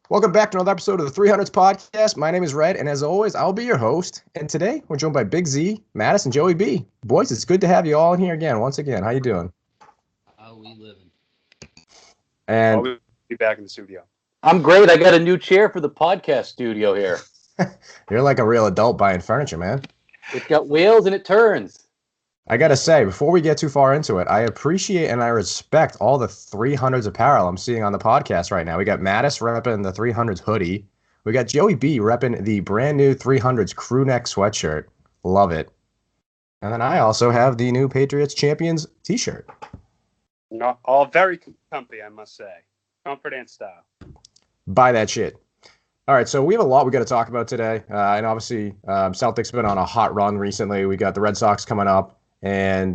Welcome back to another episode of the 300s podcast. My name is Red, and as always, I'll be your host. And today, we're joined by Big Z, Mattis, and Joey B. Boys, it's good to have you all in here again. Once again, how you doing? How we living? And I'll be back in the studio. I'm great. I got a new chair for the podcast studio here. you're like a real adult buying furniture, man. It's got wheels and it turns. I gotta say, before we get too far into it, I appreciate and I respect all the 300s apparel I'm seeing on the podcast right now. We got Mattis repping the 300s hoodie. We got Joey B repping the brand new 300s crew neck sweatshirt. Love it. And then I also have the new Patriots Champions t-shirt. All very comfy, I must say. Comfort and style. Buy that shit. All right, so we have a lot we got to talk about today. And obviously, Celtics been on a hot run recently. We got the Red Sox coming up. And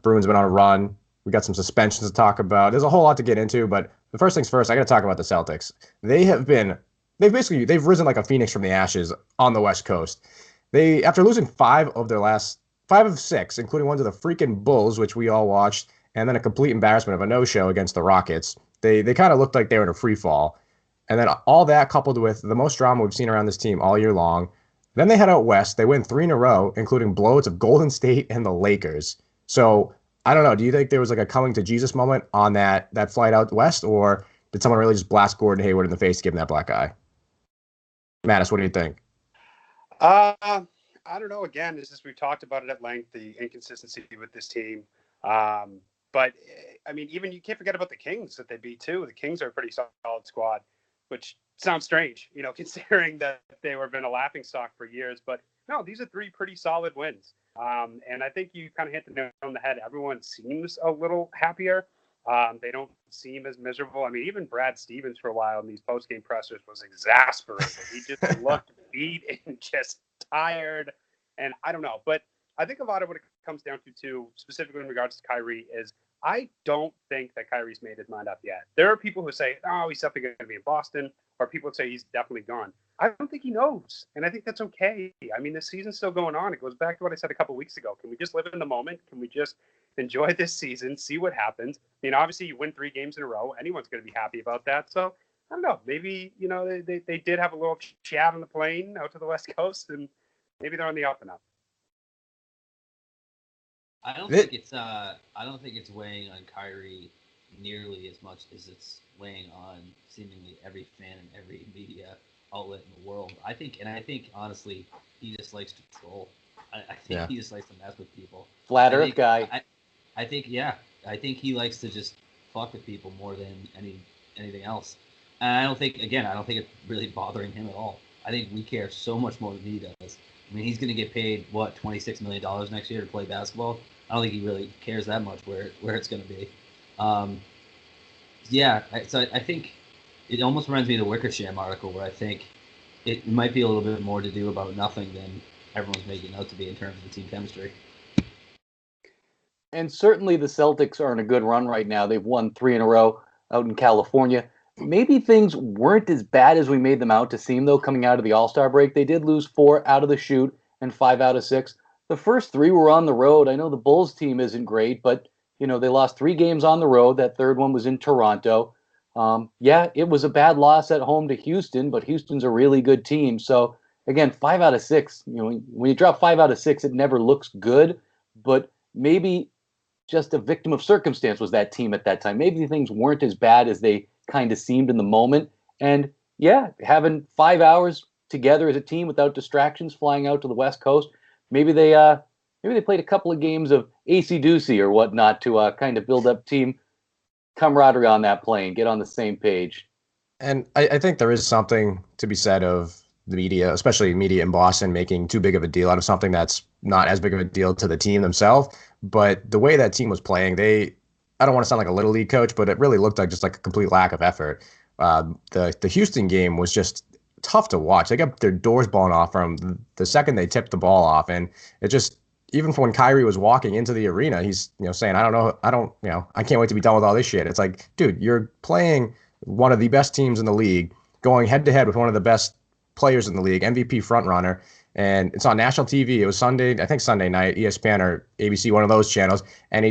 Bruins been on a run. We got some suspensions to talk about. There's a whole lot to get into, but the first things first, I got to talk about the Celtics. They've risen like a phoenix from the ashes on the West Coast. They, after losing five of six, including one to the freaking Bulls, which we all watched, and then a complete embarrassment of a no-show against the Rockets, they kind of looked like they were in a free fall. And then all that coupled with the most drama we've seen around this team all year long. Then they head out west. They win 3 in a row, including blowouts of Golden State and the Lakers. So I don't know. Do you think there was like a coming to Jesus moment on that flight out west, or did someone really just blast Gordon Hayward in the face to give him that black eye? Mattis, what do you think? I don't know. Again, we've talked about it at length, the inconsistency with this team. But I mean, even you can't forget about the Kings that they beat too. The Kings are a pretty solid squad, which sounds strange, considering that they were been a laughingstock for years. But no, these are 3 pretty solid wins. And I think you kind of hit the nail on the head. Everyone seems a little happier. They don't seem as miserable. I mean, even Brad Stevens for a while in these post-game pressers was exasperated. He just looked beat and just tired. And I don't know. But I think a lot of what it comes down to, too, specifically in regards to Kyrie, is I don't think that Kyrie's made his mind up yet. There are people who say, oh, he's definitely going to be in Boston, or people say he's definitely gone. I don't think he knows, and I think that's okay. I mean, the season's still going on. It goes back to what I said a couple weeks ago. Can we just live in the moment? Can we just enjoy this season, see what happens? Obviously, you win 3 games in a row. Anyone's going to be happy about that. So, I don't know. Maybe, they did have a little chat on the plane out to the West Coast, and maybe they're on the up and up. I don't think it's weighing on Kyrie nearly as much as it's weighing on seemingly every fan and every media outlet in the world. I think honestly, he just likes to troll. I think he just likes to mess with people. Flat Earth guy. I think he likes to just fuck with people more than anything else. And I don't think it's really bothering him at all. I think we care so much more than he does. I mean, he's going to get paid, $26 million next year to play basketball. I don't think he really cares that much where it's going to be. So I think it almost reminds me of the Wickersham article, where I think it might be a little bit more to do about nothing than everyone's making out to be in terms of the team chemistry. And certainly the Celtics are in a good run right now. They've won 3 in a row out in California. Maybe things weren't as bad as we made them out to seem, though, coming out of the All-Star break. They did lose 4 out of the shoot and 5 out of 6. The first 3 were on the road. I know the Bulls team isn't great, but, they lost 3 games on the road. That third one was in Toronto. It was a bad loss at home to Houston, but Houston's a really good team. So, again, 5 out of 6, when you drop 5 out of 6, it never looks good, but maybe just a victim of circumstance was that team at that time. Maybe things weren't as bad as they kind of seemed in the moment. And having 5 hours together as a team without distractions, flying out to the West Coast, maybe they played a couple of games of AC-doocy or whatnot to kind of build up team camaraderie on that plane, get on the same page. And I think there is something to be said of the media, especially media in Boston, making too big of a deal out of something that's not as big of a deal to the team themselves. But the way that team was playing, I don't want to sound like a little league coach, but it really looked like just like a complete lack of effort. The Houston game was just tough to watch. They got their doors blown off from the second they tipped the ball off, and it just, even when Kyrie was walking into the arena, he's saying, I can't wait to be done with all this shit. It's like, dude, you're playing one of the best teams in the league, going head to head with one of the best players in the league, MVP frontrunner, and it's on national TV. It was Sunday night, ESPN or ABC, one of those channels, and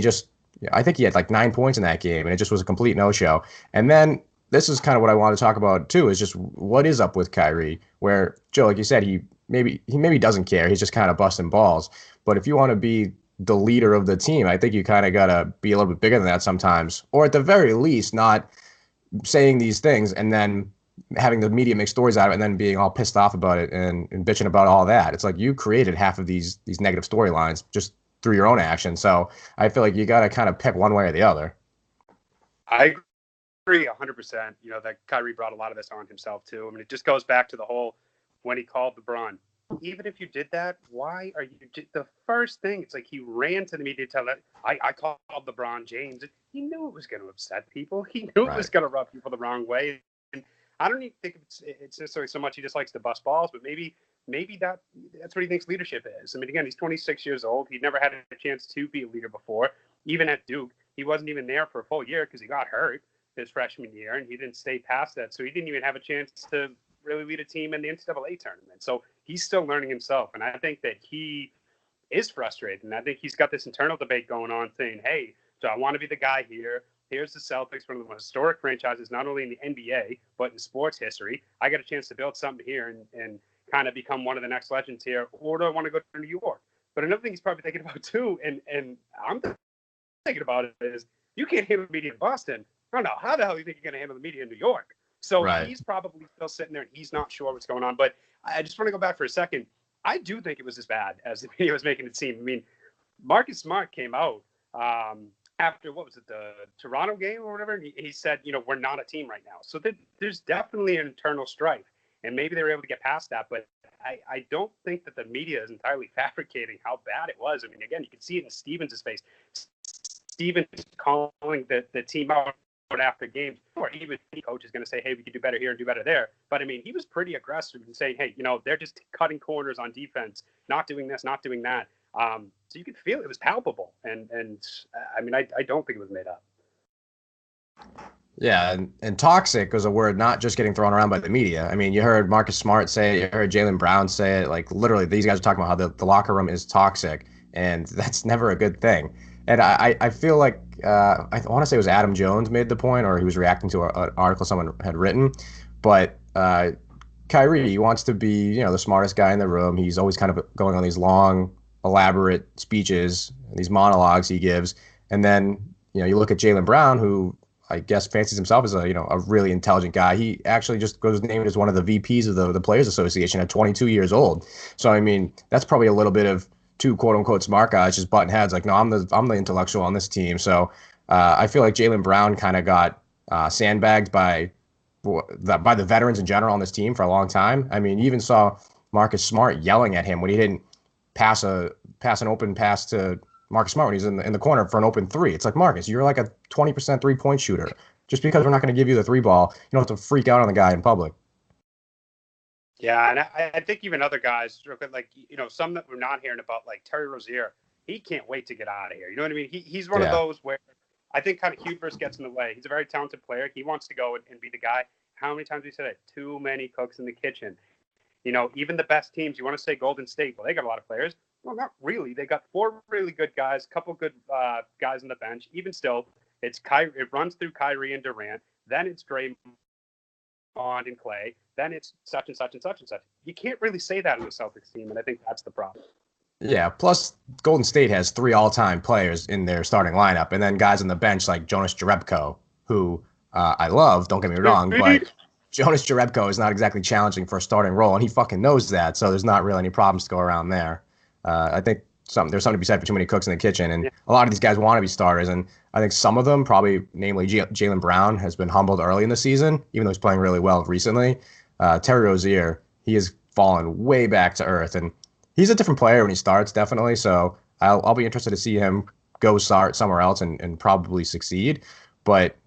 I think he had like 9 points in that game, and it just was a complete no-show. And then this is kind of what I want to talk about too, is just what is up with Kyrie, where Joe, like you said, he maybe doesn't care. He's just kind of busting balls. But if you want to be the leader of the team, I think you kind of got to be a little bit bigger than that sometimes, or at the very least, not saying these things and then having the media make stories out of it and then being all pissed off about it and bitching about all that. It's like you created half of these negative storylines just through your own actions. So I feel like you got to kind of pick one way or the other. I agree 100%. You know, that Kyrie brought a lot of this on himself too. I mean, it just goes back to the whole when he called LeBron. Even if you did that, why are you the first thing? It's like he ran to the media to tell that I called LeBron James. He knew it was going to upset people. He knew it was going to rub people the wrong way. And I don't even think it's necessarily so much he just likes to bust balls, but maybe that's what he thinks leadership is. I mean, again, he's 26 years old. He never had a chance to be a leader before. Even at Duke, he wasn't even there for a full year because he got hurt his freshman year, and he didn't stay past that. So he didn't even have a chance to really lead a team in the NCAA tournament. So he's still learning himself. And I think that he is frustrated. And I think he's got this internal debate going on saying, hey, so I want to be the guy here. Here's the Celtics, one of the most historic franchises, not only in the NBA, but in sports history. I got a chance to build something here and kind of become one of the next legends here. Or do I want to go to New York? But another thing he's probably thinking about too, and I'm thinking about it, is you can't handle the media in Boston. I don't know. How the hell do you think you're going to handle the media in New York? So he's probably still sitting there and he's not sure what's going on. But I just want to go back for a second. I do think it was as bad as the media was making it seem. I mean, Marcus Smart came out after, what was it, the Toronto game or whatever? And he said, you know, we're not a team right now. So there's definitely an internal strife. And maybe they were able to get past that. But I don't think that the media is entirely fabricating how bad it was. I mean, again, you can see it in Stevens' face. Stevens calling the team out after games, or even the coach is going to say, hey, we could do better here and do better there. But I mean, he was pretty aggressive in saying, hey, you know, they're just cutting corners on defense, not doing this, not doing that. So you could feel it was palpable. And I mean, I don't think it was made up. Yeah, and toxic was a word not just getting thrown around by the media. I mean, you heard Marcus Smart say it, you heard Jaylen Brown say it. Like, literally, these guys are talking about how the locker room is toxic, and that's never a good thing. And I feel like, I want to say it was Adam Jones made the point, or he was reacting to an article someone had written. But Kyrie, he wants to be, you know, the smartest guy in the room. He's always kind of going on these long, elaborate speeches, these monologues he gives. And then, you know, you look at Jaylen Brown, who I guess fancies himself as a really intelligent guy. He actually just goes named as one of the VPs of the Players Association at 22 years old. So, I mean, that's probably a little bit of two quote unquote smart guys just butting heads. Like, no, I'm the intellectual on this team. So I feel like Jaylen Brown kind of got sandbagged by the veterans in general on this team for a long time. I mean, you even saw Marcus Smart yelling at him when he didn't pass an open pass to Marcus Smart when he's in the corner for an open three. It's like, Marcus, you're like a 20% 3-point shooter. Just because we're not going to give you the three ball, you don't have to freak out on the guy in public. Yeah, and I think even other guys, like, you know, some that we're not hearing about, like Terry Rozier, he can't wait to get out of here. You know what I mean? He's one of those where I think kind of hubris gets in the way. He's a very talented player. He wants to go and be the guy. How many times have we said it? Too many cooks in the kitchen. You know, even the best teams, you want to say Golden State, well, they got a lot of players. Well, not really. They got 4 really good guys, a couple good guys on the bench. Even still, it's Kyrie. It runs through Kyrie and Durant. Then it's Draymond and Clay. Then it's such and such and such and such. You can't really say that in the Celtics team, and I think that's the problem. Yeah, plus Golden State has 3 all-time players in their starting lineup, and then guys on the bench like Jonas Jerebko, who I love, don't get me wrong, but Jonas Jerebko is not exactly challenging for a starting role, and he fucking knows that, so there's not really any problems to go around there. I think there's something to be said for too many cooks in the kitchen, and a lot of these guys want to be starters, and I think some of them, probably namely Jaylen Brown, has been humbled early in the season, even though he's playing really well recently. Terry Rozier, he has fallen way back to earth, and he's a different player when he starts, definitely, so I'll be interested to see him go start somewhere else and probably succeed, but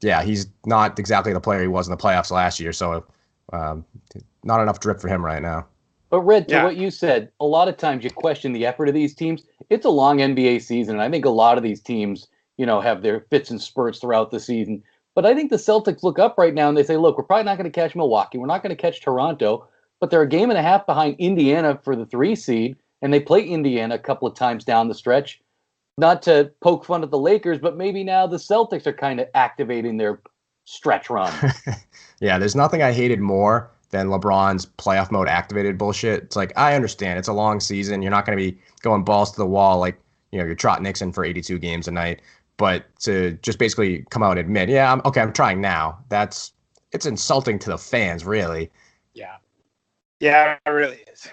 yeah, he's not exactly the player he was in the playoffs last year, so not enough drip for him right now. But Red, to what you said, a lot of times you question the effort of these teams. It's a long NBA season, and I think a lot of these teams, you know, have their fits and spurts throughout the season. But I think the Celtics look up right now and they say, look, we're probably not going to catch Milwaukee. We're not going to catch Toronto, but they're a game and a half behind Indiana for the 3 seed, and they play Indiana a couple of times down the stretch. Not to poke fun at the Lakers, but maybe now the Celtics are kind of activating their stretch run. Yeah, there's nothing I hated more than LeBron's playoff mode activated bullshit. It's like, I understand it's a long season. You're not going to be going balls to the wall like, you're Trot Nixon for 82 games a night. But to just basically come out and admit, yeah, I'm trying now. It's insulting to the fans, really. Yeah. Yeah, it really is.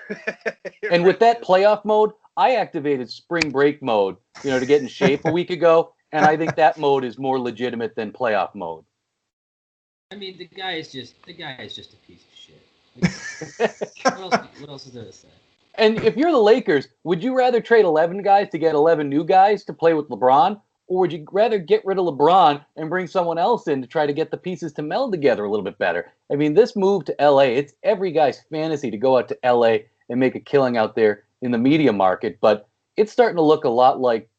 And with that playoff mode, I activated spring break mode, to get in shape a week ago. And I think that mode is more legitimate than playoff mode. I mean, the guy is just a piece of shit. What else is there to say? And if you're the Lakers, would you rather trade 11 guys to get 11 new guys to play with LeBron? Or would you rather get rid of LeBron and bring someone else in to try to get the pieces to meld together a little bit better? I mean, this move to LA, it's every guy's fantasy to go out to LA and make a killing out there in the media market. But it's starting to look a lot like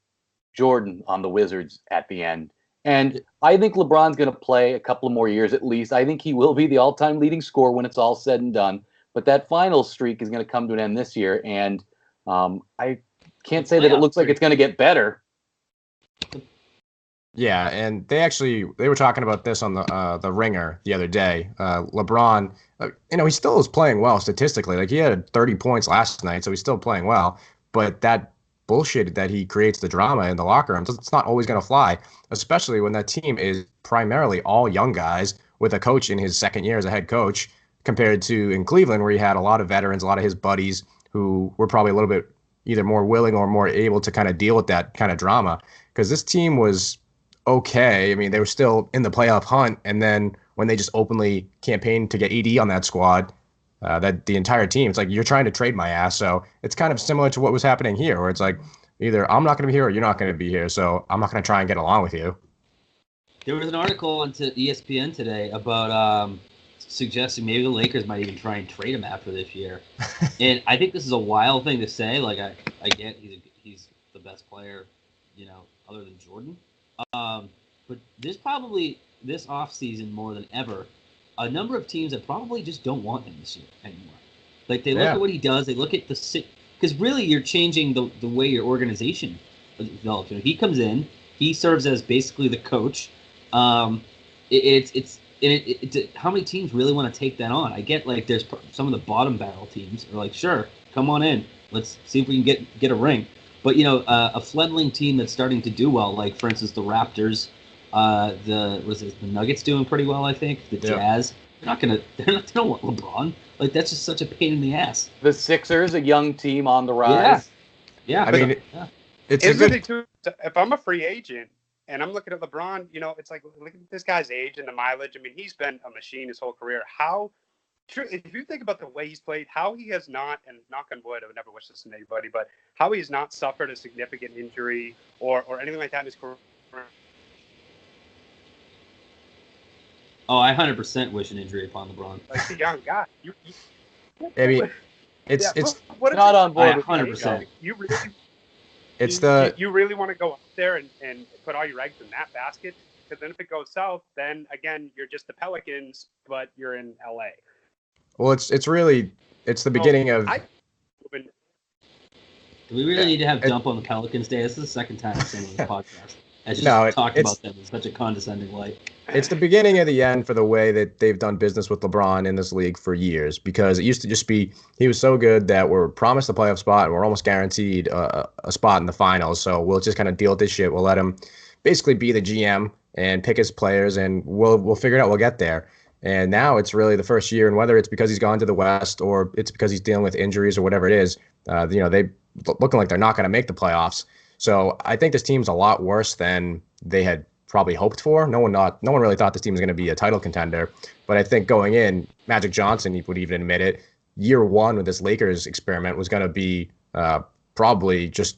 Jordan on the Wizards at the end. And I think LeBron's going to play a couple of more years at least. I think he will be the all-time leading scorer when it's all said and done. But that final streak is going to come to an end this year. And I can't say that it looks like it's going to get better. Yeah, and they were talking about this on the Ringer the other day. LeBron, he still is playing well statistically. Like, he had 30 points last night, so he's still playing well. But that bullshit that he creates, the drama in the locker room, it's not always going to fly, especially when that team is primarily all young guys with a coach in his second year as a head coach, compared to in Cleveland, where he had a lot of veterans, a lot of his buddies who were probably a little bit either more willing or more able to kind of deal with that kind of drama. Because this team was okay. I mean, they were still in the playoff hunt, and then when they just openly campaigned to get AD on that squad, that the entire team, it's like, you're trying to trade my ass. So it's kind of similar to what was happening here, where it's like, either I'm not going to be here or you're not going to be here, so I'm not going to try and get along with you. There was an article on ESPN today about suggesting maybe the Lakers might even try and trade him after this year. And I think this is a wild thing to say. Like, I get he's the best player, other than Jordan. But this offseason more than ever, a number of teams that probably just don't want him this year anymore. Like, they look at what he does, they look at because really you're changing the way your organization develops. He comes in, he serves as basically the coach. How many teams really want to take that on? I get, like, there's some of the bottom barrel teams are like, sure, come on in, let's see if we can get a ring. But a fledgling team that's starting to do well, like for instance the Raptors, the Nuggets doing pretty well, I think. The Jazz, they don't want LeBron. Like, that's just such a pain in the ass. The Sixers, a young team on the rise. Yeah. I mean, it's a good. If I'm a free agent and I'm looking at LeBron, it's like, look at this guy's age and the mileage. I mean, he's been a machine his whole career. If you think about the way he's played, how he has not, and knock on wood, I would never wish this on anybody, but how he has not suffered a significant injury or anything like that in his career. Oh, I 100% wish an injury upon LeBron. Like, a young guy. I mean, it's not on board. 100%. You really, you really want to go up there and put all your eggs in that basket? Because then if it goes south, then again you're just the Pelicans, but you're in LA. Well, it's the beginning of. Do we really need to have dump on the Pelicans Day? This is the second time I've seen on this podcast. I just talked about them in such a condescending light. It's the beginning of the end for the way that they've done business with LeBron in this league for years, because it used to just be he was so good that we're promised a playoff spot and we're almost guaranteed a spot in the finals. So we'll just kind of deal with this shit. We'll let him basically be the GM and pick his players, and we'll figure it out. We'll get there. And now it's really the first year, and whether it's because he's gone to the West or it's because he's dealing with injuries or whatever it is, they looking like they're not going to make the playoffs. So I think this team's a lot worse than they had probably hoped for. No one really thought this team was going to be a title contender. But I think going in, Magic Johnson would even admit it, year one with this Lakers experiment was going to be probably just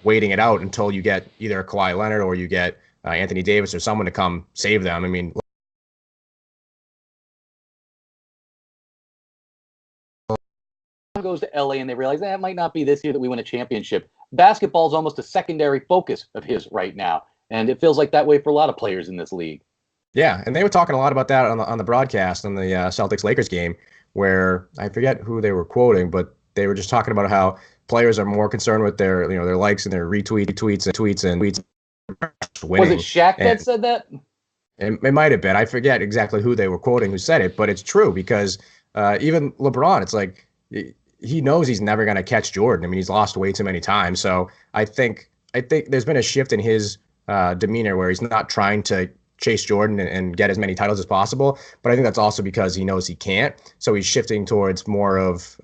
waiting it out until you get either Kawhi Leonard or you get Anthony Davis or someone to come save them. I mean, goes to LA and they realize that might not be this year that we win a championship. Basketball is almost a secondary focus of his right now, and it feels like that way for a lot of players in this league. Yeah, and they were talking a lot about that on the broadcast on the Celtics Lakers game, where I forget who they were quoting, but they were just talking about how players are more concerned with their their likes and their retweets and tweets. Winning. Was it Shaq that said that? It might have been. I forget exactly who they were quoting who said it, but it's true because even LeBron, it's like he knows he's never going to catch Jordan. I mean, he's lost way too many times. So I think there's been a shift in his demeanor where he's not trying to chase Jordan and get as many titles as possible. But I think that's also because he knows he can't. So he's shifting towards more of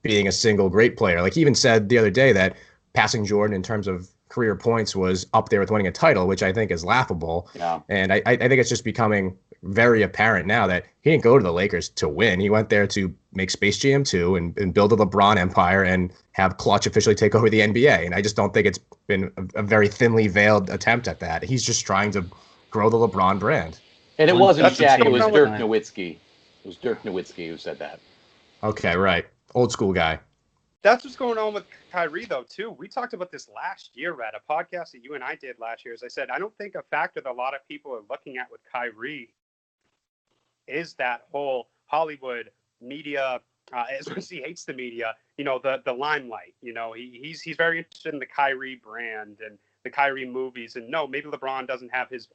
being a single great player. Like he even said the other day that passing Jordan in terms of career points was up there with winning a title, which I think is laughable. Yeah. And I think it's just becoming very apparent now that he didn't go to the Lakers to win. He went there to make Space Jam 2 and build a LeBron empire and have Clutch officially take over the NBA. And I just don't think it's been a very thinly veiled attempt at that. He's just trying to grow the LeBron brand. And it wasn't Shaq, it was Dirk with Nowitzki. It was Dirk Nowitzki who said that. Okay, right. Old school guy. That's what's going on with Kyrie, though, too. We talked about this last year at a podcast that you and I did last year. As I said, I don't think a factor that a lot of people are looking at with Kyrie is that whole Hollywood media, as much as he hates the media, the limelight. He's very interested in the Kyrie brand and the Kyrie movies. And no, maybe LeBron doesn't have his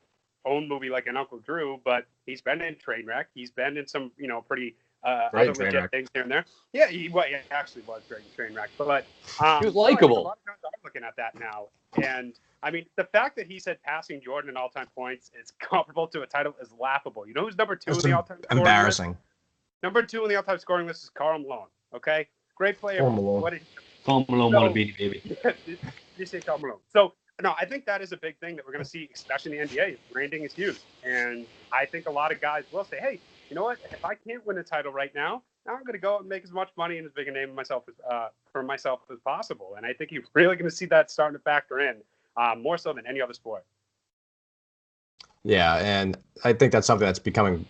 own movie like an Uncle Drew, but he's been in Trainwreck. He's been in some, pretty other legit things here and there. Yeah, he actually was great in Trainwreck. But he was likable. A lot of guys are looking at that now. And, I mean, the fact that he said passing Jordan in all-time points is comparable to a title is laughable. You know who's number 2 in the all-time scoring embarrassing list? Number 2 in the all-time scoring list is Karl Malone, okay? Great player. Karl Malone. Karl Malone won a beanie, baby. Did you say Karl Malone? So, no, I think that is a big thing that we're going to see, especially in the NBA. Branding is huge. And I think a lot of guys will say, hey, you know what? If I can't win a title right now I'm going to go out and make as much money and as big a name for myself as possible. And I think you're really going to see that starting to factor in more so than any other sport. Yeah, and I think that's something that's becoming,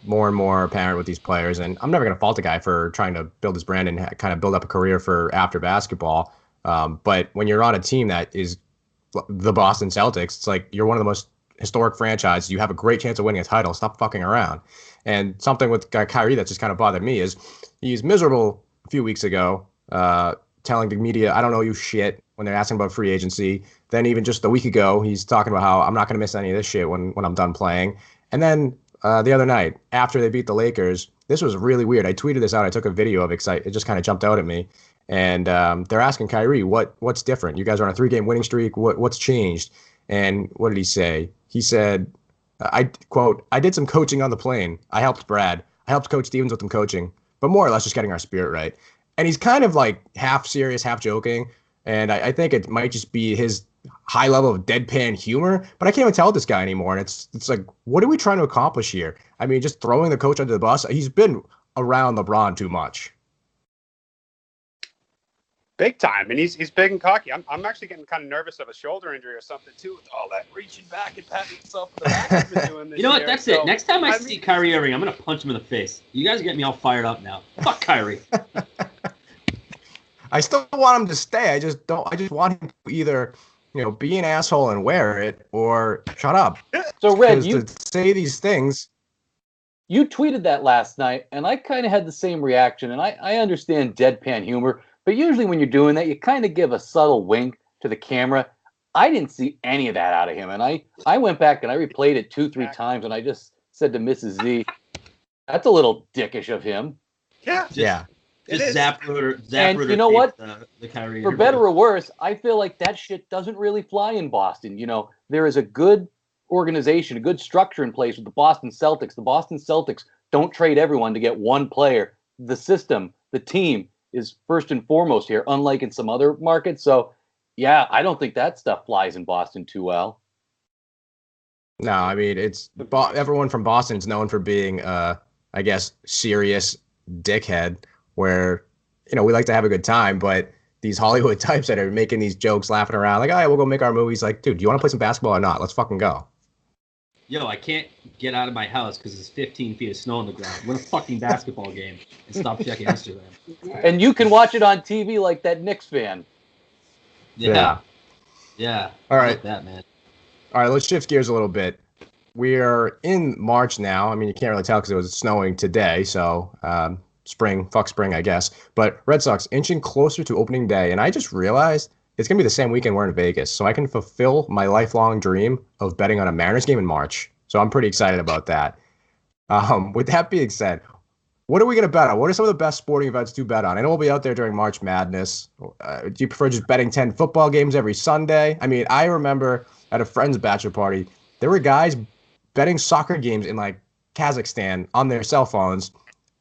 more and more apparent with these players. And I'm never going to fault a guy for trying to build his brand and kind of build up a career for after basketball. But when you're on a team that is the Boston Celtics, it's like you're one of the most historic franchises. You have a great chance of winning a title. Stop fucking around. And something with Kyrie that just kind of bothered me is he's miserable a few weeks ago, telling the media, I don't know you shit, when they're asking about free agency. Then even just a week ago, he's talking about how I'm not going to miss any of this shit when I'm done playing. And then the other night, after they beat the Lakers, this was really weird. I tweeted this out. I took a video of it because it just kind of jumped out at me. And they're asking Kyrie, what's different? You guys are on a 3-game winning streak. What's changed? And what did he say? He said, I did some coaching on the plane. I helped Brad. I helped Coach Stevens with some coaching, but more or less just getting our spirit right. And he's kind of like half serious, half joking. And I think it might just be his high level of deadpan humor, but I can't even tell this guy anymore. And it's like, what are we trying to accomplish here? I mean, just throwing the coach under the bus. He's been around LeBron too much. Big time, and he's big and cocky. I'm actually getting kind of nervous of a shoulder injury or something too, with all that reaching back and patting himself in the back he's been doing this You know what? year. That's it. Next time I see Kyrie Irving, I'm gonna punch him in the face. You guys get me all fired up now. Fuck Kyrie. I still want him to stay. I just want him to either, be an asshole and wear it or shut up. So Red, you to say these things. You tweeted that last night, and I kind of had the same reaction. And I understand deadpan humor. But usually when you're doing that, you kind of give a subtle wink to the camera. I didn't see any of that out of him. And I went back and I replayed it 2-3 times, and I just said to Mrs. Z, that's a little dickish of him. Yeah. Yeah. Just Zapruder. And you know what? The Kyrie For better or worse, I feel like that shit doesn't really fly in Boston. There is a good organization, a good structure in place with the Boston Celtics. The Boston Celtics don't trade everyone to get one player. The system, the team, is first and foremost here, unlike in some other markets. So, yeah, I don't think that stuff flies in Boston too well. No, I mean, everyone from Boston is known for being, I guess, serious dickhead, where, we like to have a good time, but these Hollywood types that are making these jokes, laughing around, like, all right, we'll go make our movies. Like, dude, do you want to play some basketball or not? Let's fucking go. Yo, I can't get out of my house because there's 15 feet of snow on the ground. Win a fucking basketball game and stop checking Instagram. And you can watch it on TV like that Knicks fan. Yeah. All right. That, man. All right, let's shift gears a little bit. We're in March now. I mean, you can't really tell because it was snowing today, so fuck spring, I guess. But Red Sox inching closer to opening day, and I just realized it's going to be the same weekend we're in Vegas, so I can fulfill my lifelong dream of betting on a Mariners game in March. So I'm pretty excited about that. With that being said, what are we going to bet on? What are some of the best sporting events to bet on? I know we'll be out there during March Madness. Do you prefer just betting 10 football games every Sunday? I mean, I remember at a friend's bachelor party, there were guys betting soccer games in like Kazakhstan on their cell phones.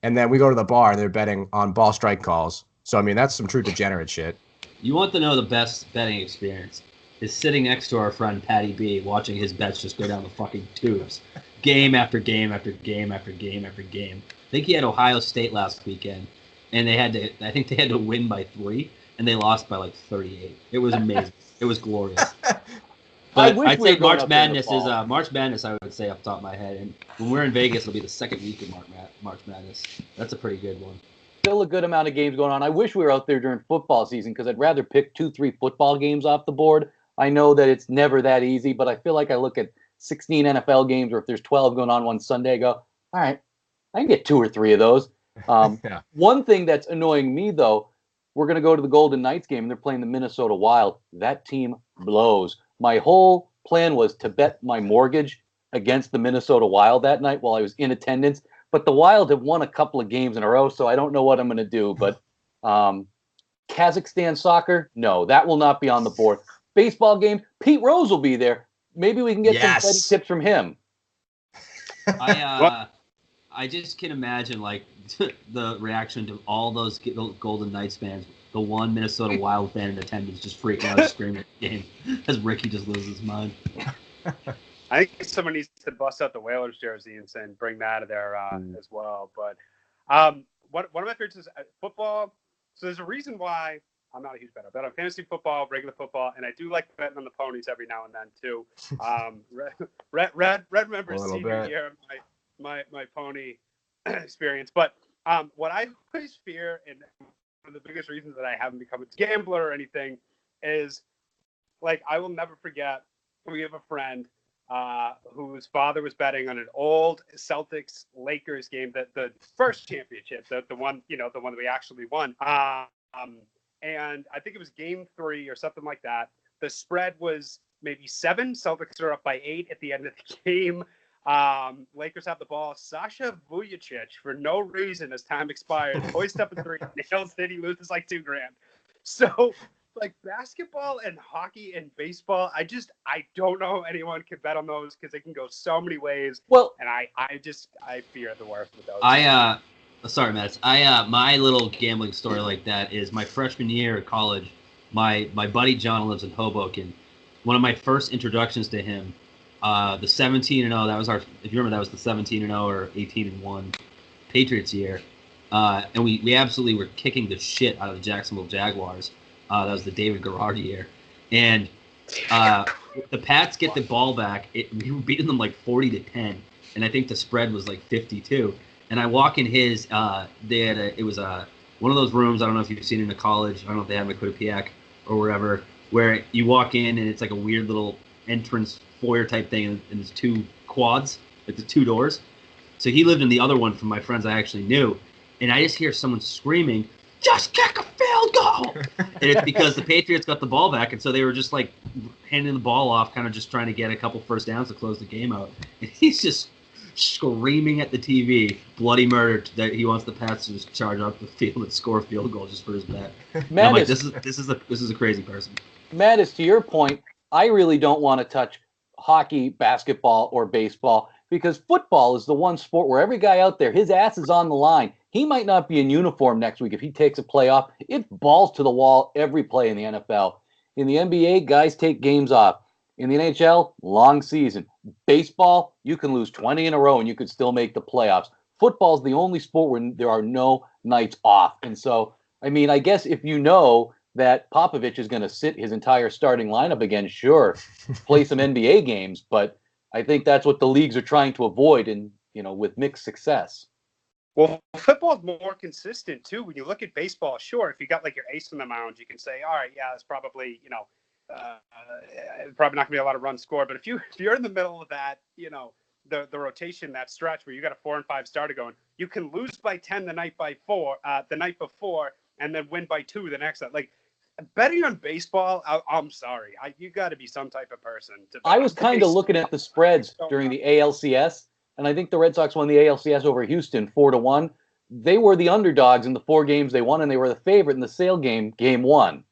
And then we go to the bar and they're betting on ball strike calls. So, I mean, that's some true degenerate shit. You want to know the best betting experience is sitting next to our friend Patty B, watching his bets just go down the fucking tubes, game after game after game after game after game. I think he had Ohio State last weekend, and I think they had to win by 3, and they lost by like 38. It was amazing. It was glorious. But I'd say March Madness is March Madness. I would say off the top of my head, and when we're in Vegas, it'll be the second week of March Madness. That's a pretty good one. Still a good amount of games going on. I wish we were out there during football season because I'd rather pick 2-3 football games off the board. I know that it's never that easy, but I feel like I look at 16 NFL games, or if there's 12 going on one Sunday, I go, all right, I can get 2 or 3 of those. Yeah. One thing that's annoying me, though, we're going to go to the Golden Knights game, and they're playing the Minnesota Wild. That team blows. My whole plan was to bet my mortgage against the Minnesota Wild that night while I was in attendance. But the Wild have won a couple of games in a row, so I don't know what I'm going to do. But Kazakhstan soccer, no, that will not be on the board. Baseball game, Pete Rose will be there. Maybe we can get some betting tips from him. I just can imagine like the reaction to all those Golden Knights fans. The one Minnesota Wild fan in attendance just freaking out, screaming at the game as Ricky just loses his mind. I think someone needs to bust out the Whalers jersey and bring that there as well. But one of my favorites is football. So there's a reason why I'm not a huge bettor. I bet on fantasy football, regular football, and I do like betting on the ponies every now and then too. Red remembers senior year of my pony experience. But what I always fear, and one of the biggest reasons that I haven't become a gambler or anything, is like I will never forget. We have a friend whose father was betting on an old Celtics Lakers game, the first championship, the one that we actually won. And I think it was game 3 or something like that. The spread was maybe 7. Celtics are up by 8 at the end of the game. Lakers have the ball. Sasha Vujacic, for no reason, as time expires, hoist up a 3, nails it. He loses like $2,000. So, like basketball and hockey and baseball, I don't know how anyone can bet on those because they can go so many ways. Well, and I fear the worst with those. Sorry, Matt. My little gambling story like that is my freshman year at college. My buddy John lives in Hoboken. One of my first introductions to him, the 17-0. That was if you remember, that was the 17-0 or 18-1 Patriots year. And we absolutely were kicking the shit out of the Jacksonville Jaguars. That was the David Garrard year. And the Pats get the ball back. We were beating them like 40-10. And I think the spread was like 52. And I walk in his, it was one of those rooms, I don't know if you've seen it in a college, I don't know if they have them at Quinnipiac or wherever, where you walk in and it's like a weird little entrance foyer type thing, and there's 2 quads, like the 2 doors. So he lived in the other one from my friends I actually knew. And I just hear someone screaming, just kick a field goal! And it's because the Patriots got the ball back, and so they were just like handing the ball off, kind of just trying to get a couple first downs to close the game out. And he's just screaming at the TV, bloody murder, that he wants the Pats to just charge up the field and score a field goal just for his bet. I'm like, this is a crazy person. Mattis, to your point, I really don't want to touch hockey, basketball, or baseball because football is the one sport where every guy out there, his ass is on the line. He might not be in uniform next week if he takes a play off. It balls to the wall every play in the NFL. In the NBA, guys take games off. In the NHL, long season. Baseball, you can lose 20 in a row and you could still make the playoffs. Football is the only sport where there are no nights off. And so, I mean, I guess if you know that Popovich is going to sit his entire starting lineup again, sure, play some NBA games. But I think that's what the leagues are trying to avoid, and with mixed success. Well, football's more consistent too. When you look at baseball, sure, if you got like your ace on the mound, you can say, all right, yeah, it's probably probably not gonna be a lot of runs scored. But if you're in the middle of that, the rotation, that stretch where you got a 4 and 5 starter going, you can lose by 10 the night before, and then win by 2 the next night. Like betting on baseball, I'm sorry. You got to be some type of person to bet I was on kind of baseball. looking at the spreads during the ALCS, and I think the Red Sox won the ALCS over Houston 4-1. They were the underdogs in the 4 games they won, and they were the favorite in the sale game 1.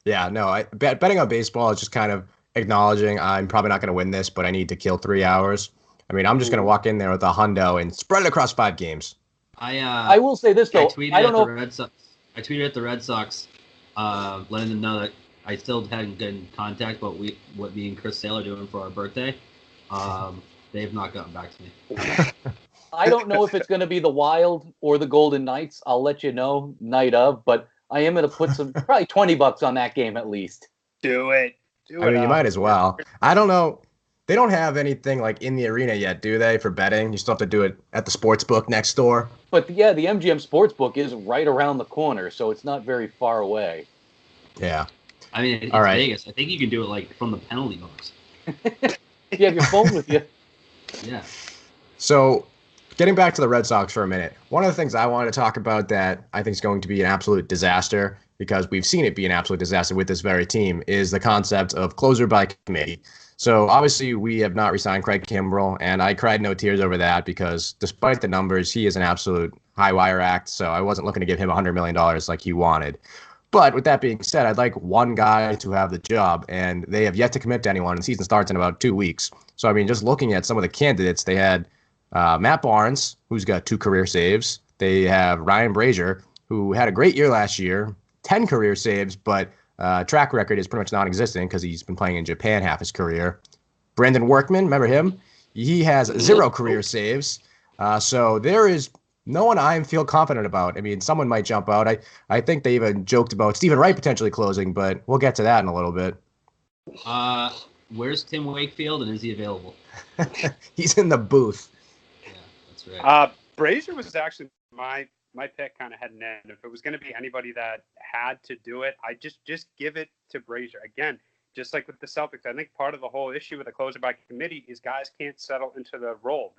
Yeah, no, betting on baseball is just kind of acknowledging I'm probably not going to win this, but I need to kill 3 hours. I mean, I'm just going to walk in there with a hundo and spread it across 5 games. I will say this, though. I don't know. I tweeted at the Red Sox, letting them know that I still hadn't been in contact about what me and Chris Sale are doing for our birthday. They have not gotten back to me. I don't know if it's going to be the Wild or the Golden Knights. I'll let you know night of, but I am going to put probably $20 on that game at least. Do it. I mean, you might as well. I don't know. They don't have anything like in the arena yet, do they, for betting? You still have to do it at the sports book next door. But yeah, the MGM Sportsbook is right around the corner, so it's not very far away. Yeah. I mean, it's All right. Vegas. I think you can do it like from the penalty box. You have your phone with you. Yeah. So, getting back to the Red Sox for a minute, one of the things I wanted to talk about that I think is going to be an absolute disaster, because we've seen it be an absolute disaster with this very team, is the concept of closer by committee. So obviously we have not re-signed Craig Kimbrell, and I cried no tears over that because despite the numbers, he is an absolute high wire act. So I wasn't looking to give him $100 million like he wanted. But with that being said, I'd like one guy to have the job, and they have yet to commit to anyone. And the season starts in about 2 weeks. So I mean, just looking at some of the candidates, they had Matt Barnes, who's got 2 career saves. They have Ryan Brazier, who had a great year last year, 10 career saves, but track record is pretty much non-existent because he's been playing in Japan half his career. Brandon Workman, remember him? He has 0 career saves. So there is no one I feel confident about. I mean, someone might jump out. I think they even joked about Stephen Wright potentially closing, but we'll get to that in a little bit. Where's Tim Wakefield, and is he available? He's in the booth. Yeah, that's right. Brazier was actually my pick kind of heading in. If it was going to be anybody that had to do it, I just give it to Brazier. Again, just like with the Celtics, I think part of the whole issue with the closer by committee is guys can't settle into the role.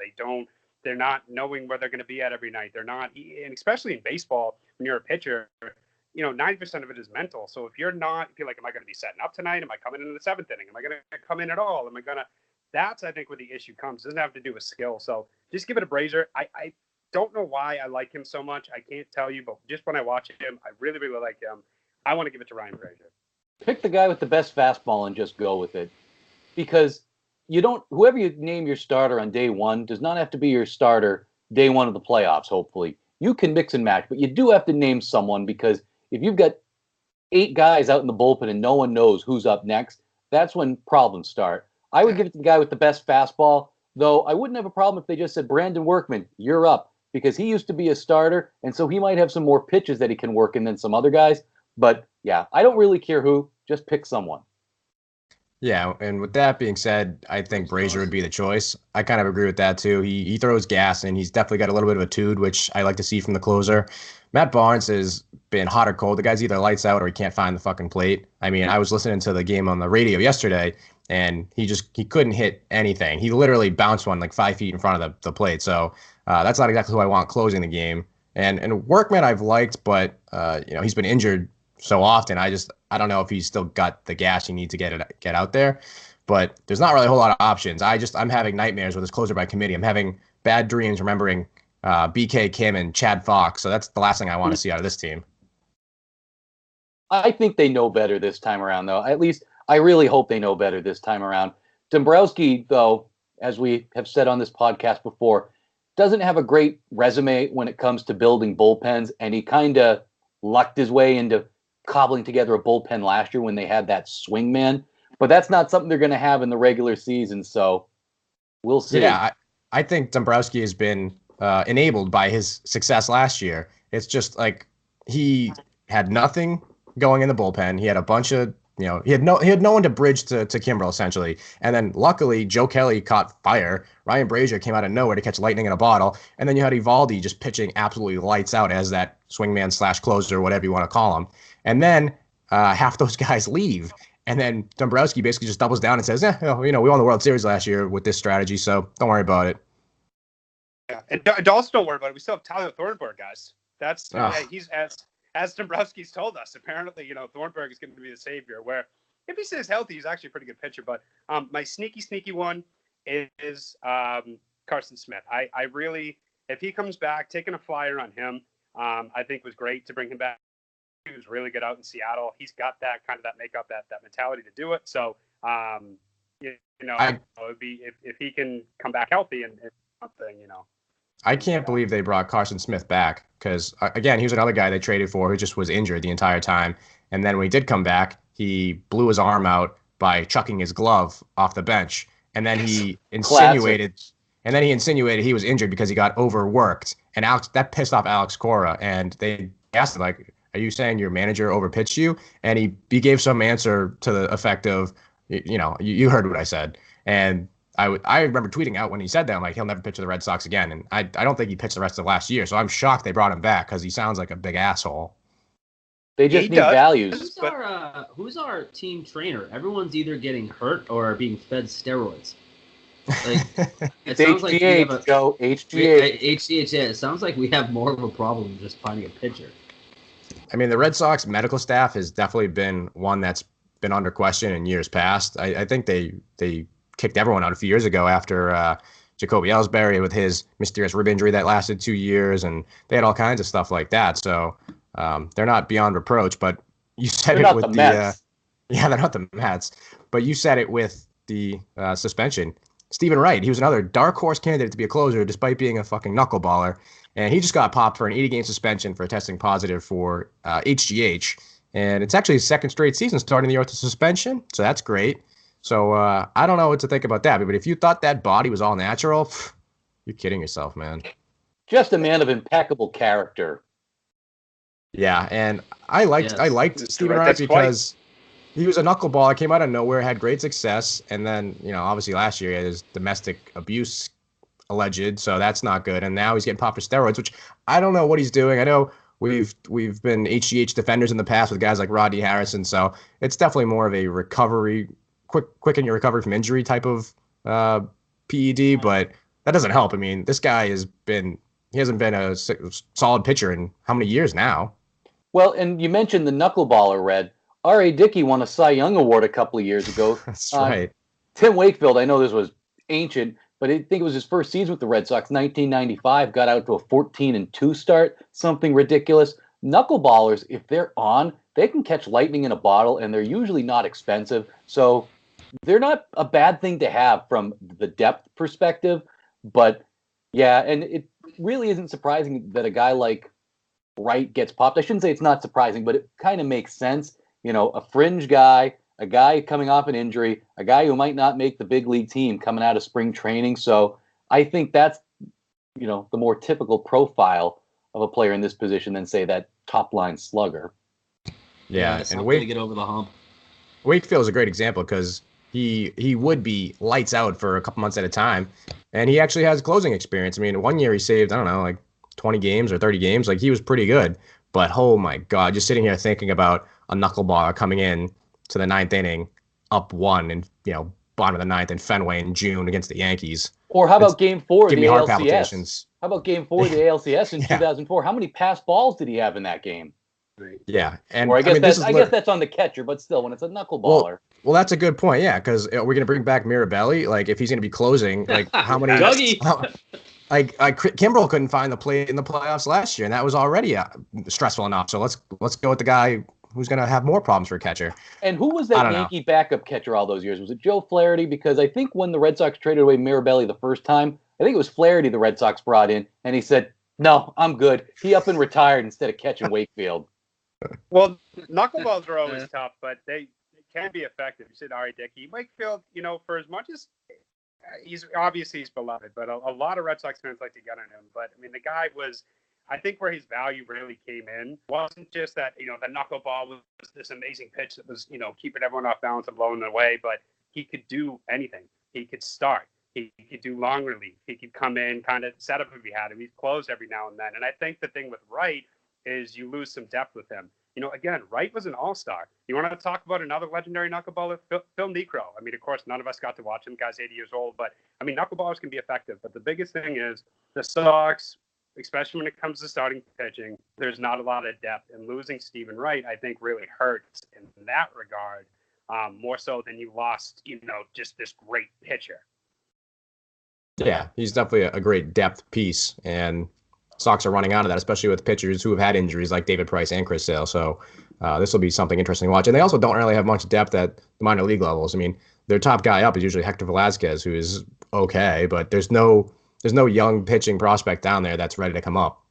They're not knowing where they're going to be at every night. They're not, and especially in baseball, when you're a pitcher, 90% of it is mental. So if you're like, am I going to be setting up tonight? Am I coming in the 7th inning? Am I going to come in at all? That's, I think, where the issue comes. It doesn't have to do with skill. So just give it a Brazier. I don't know why I like him so much. I can't tell you, but just when I watch him, I really, really like him. I want to give it to Ryan Brazier. Pick the guy with the best fastball and just go with it. Because whoever you name your starter on day 1 does not have to be your starter day 1 of the playoffs, hopefully. You can mix and match, but you do have to name someone, because if you've got 8 guys out in the bullpen and no one knows who's up next, that's when problems start. I would give it to the guy with the best fastball, though I wouldn't have a problem if they just said, Brandon Workman, you're up, because he used to be a starter, and so he might have some more pitches that he can work in than some other guys. But yeah, I don't really care who, just pick someone. Yeah, and with that being said, I think Brazier would be the choice. I kind of agree with that too. He throws gas, and he's definitely got a little bit of a tude, which I like to see from the closer. Matt Barnes has been hot or cold. The guy's either lights out or he can't find the fucking plate. I mean, I was listening to the game on the radio yesterday, and he couldn't hit anything. He literally bounced one like 5 feet in front of the plate. So that's not exactly who I want closing the game. And Workman I've liked, but he's been injured so often. I don't know if he's still got the gas he needs to get out there. But there's not really a whole lot of options. I'm having nightmares with this closer by committee. I'm having bad dreams remembering BK Kim and Chad Fox. So that's the last thing I want to see out of this team. I think they know better this time around, though. At least I really hope they know better this time around. Dombrowski, though, as we have said on this podcast before, doesn't have a great resume when it comes to building bullpens, and he kind of lucked his way into cobbling together a bullpen last year when they had that swingman. But that's not something they're going to have in the regular season, so we'll see. Yeah, I think Dombrowski has been enabled by his success last year. It's just like he had nothing going in the bullpen. He had a bunch of, he had no one to bridge to Kimbrell, essentially. And then luckily, Joe Kelly caught fire. Ryan Brazier came out of nowhere to catch lightning in a bottle. And then you had Evaldi just pitching absolutely lights out as that swingman / closer, whatever you want to call him. And then half those guys leave. And then Dombrowski basically just doubles down and says, we won the World Series last year with this strategy, so don't worry about it. Yeah, and also don't worry about it. We still have Tyler Thornburg, guys. He's as as Dombrowski's told us, apparently, Thornburg is going to be the savior, where if he stays healthy, he's actually a pretty good pitcher. But my sneaky one is Carson Smith. I really, if he comes back, taking a flyer on him, I think was great to bring him back. He was really good out in Seattle. He's got that makeup, that mentality to do it. So, it would be if he can come back healthy and something, I can't believe they brought Carson Smith back because, again, he was another guy they traded for who just was injured the entire time. And then when he did come back, he blew his arm out by chucking his glove off the bench. And then he insinuated he was injured because he got overworked. And that pissed off Alex Cora. And they asked him, like, are you saying your manager overpitched you? And he gave some answer to the effect of, you heard what I said. And I remember tweeting out when he said that, I'm like, he'll never pitch for the Red Sox again. And I don't think he pitched the rest of last year. So I'm shocked they brought him back because he sounds like a big asshole. They just need values. Who's our team trainer? Everyone's either getting hurt or being fed steroids. Like, it sounds like HGH. HGH, yeah. It sounds like we have more of a problem than just finding a pitcher. I mean, the Red Sox medical staff has definitely been one that's been under question in years past. I think they kicked everyone out a few years ago after Jacoby Ellsbury with his mysterious rib injury that lasted 2 years, and they had all kinds of stuff like that. So they're not beyond reproach. But you said they're it with the Mets. They're not the Mets. But you said it with the suspension. Stephen Wright, he was another dark horse candidate to be a closer despite being a fucking knuckleballer. And he just got popped for an 80-game suspension for testing positive for HGH. And it's actually his second straight season starting the year with a suspension. So that's great. So I don't know what to think about that. But if you thought that body was all natural, you're kidding yourself, man. Just a man of impeccable character. Yeah, and I liked Stephen Wright because he was a knuckleballer, came out of nowhere, had great success. And then, obviously last year he had his domestic abuse alleged, so that's not good. And now he's getting popped for steroids, which I don't know what he's doing. I know we've been HGH defenders in the past with guys like Rodney Harrison, so it's definitely more of a recovery, quicken your recovery from injury type of PED, but that doesn't help. I mean, this guy hasn't been a solid pitcher in how many years now? Well, and you mentioned the knuckleballer, Red. R.A. Dickey won a Cy Young Award a couple of years ago. That's right. Tim Wakefield, I know this was ancient, but I think it was his first season with the Red Sox, 1995, got out to a 14-2 start, something ridiculous. Knuckleballers, if they're on, they can catch lightning in a bottle, and they're usually not expensive. So they're not a bad thing to have from the depth perspective. But, yeah, and it really isn't surprising that a guy like Wright gets popped. I shouldn't say it's not surprising, but it kind of makes sense. A fringe guy, a guy coming off an injury, a guy who might not make the big league team coming out of spring training. So I think that's, the more typical profile of a player in this position than, say, that top line slugger. Yeah, and to get over the hump. Wakefield's a great example because he would be lights out for a couple months at a time, and he actually has closing experience. I mean, one year he saved, I don't know, like 20 games or 30 games. Like, he was pretty good. But, oh, my God, just sitting here thinking about a knuckleballer coming in to the ninth inning, up one, and bottom of the ninth in Fenway in June against the Yankees. Or how about Game 4 of the heart ALCS? Palpitations. How about Game 4 of the ALCS in 2004? How many pass balls did he have in that game? Yeah, and or I guess that's on the catcher, but still, when it's a knuckleballer. Well, that's a good point. Yeah, because we're gonna bring back Mirabelli. Like, if he's gonna be closing, like how many? Like Kimbrel couldn't find the plate in the playoffs last year, and that was already stressful enough. So let's go with the guy who's going to have more problems for a catcher. And who was that Yankee backup catcher all those years? Was it Joe Flaherty? Because I think when the Red Sox traded away Mirabelli the first time, I think it was Flaherty the Red Sox brought in, and he said, "No, I'm good." He up and retired instead of catching Wakefield. Well, knuckleballs are always tough, but they can be effective. You said R.A. Dickey. Wakefield, for as much as he's beloved, but a lot of Red Sox fans like to get on him. But, I mean, the guy was, I think where his value really came in wasn't just that, the knuckleball was this amazing pitch that was, keeping everyone off balance and blowing them away, but he could do anything. He could start. He could do long relief. He could come in, kind of set up if he had him. He'd close every now and then. And I think the thing with Wright is you lose some depth with him. Again, Wright was an all-star. You want to talk about another legendary knuckleballer? Phil Niekro. I mean, of course, none of us got to watch him. The guy's 80 years old. But, I mean, knuckleballers can be effective. But the biggest thing is the Sox, especially when it comes to starting pitching. There's not a lot of depth, and losing Stephen Wright, I think, really hurts in that regard, more so than you lost, just this great pitcher. Yeah, he's definitely a great depth piece, and Sox are running out of that, especially with pitchers who have had injuries like David Price and Chris Sale. So this will be something interesting to watch. And they also don't really have much depth at the minor league levels. I mean, their top guy up is usually Hector Velasquez, who is okay, but there's no young pitching prospect down there that's ready to come up.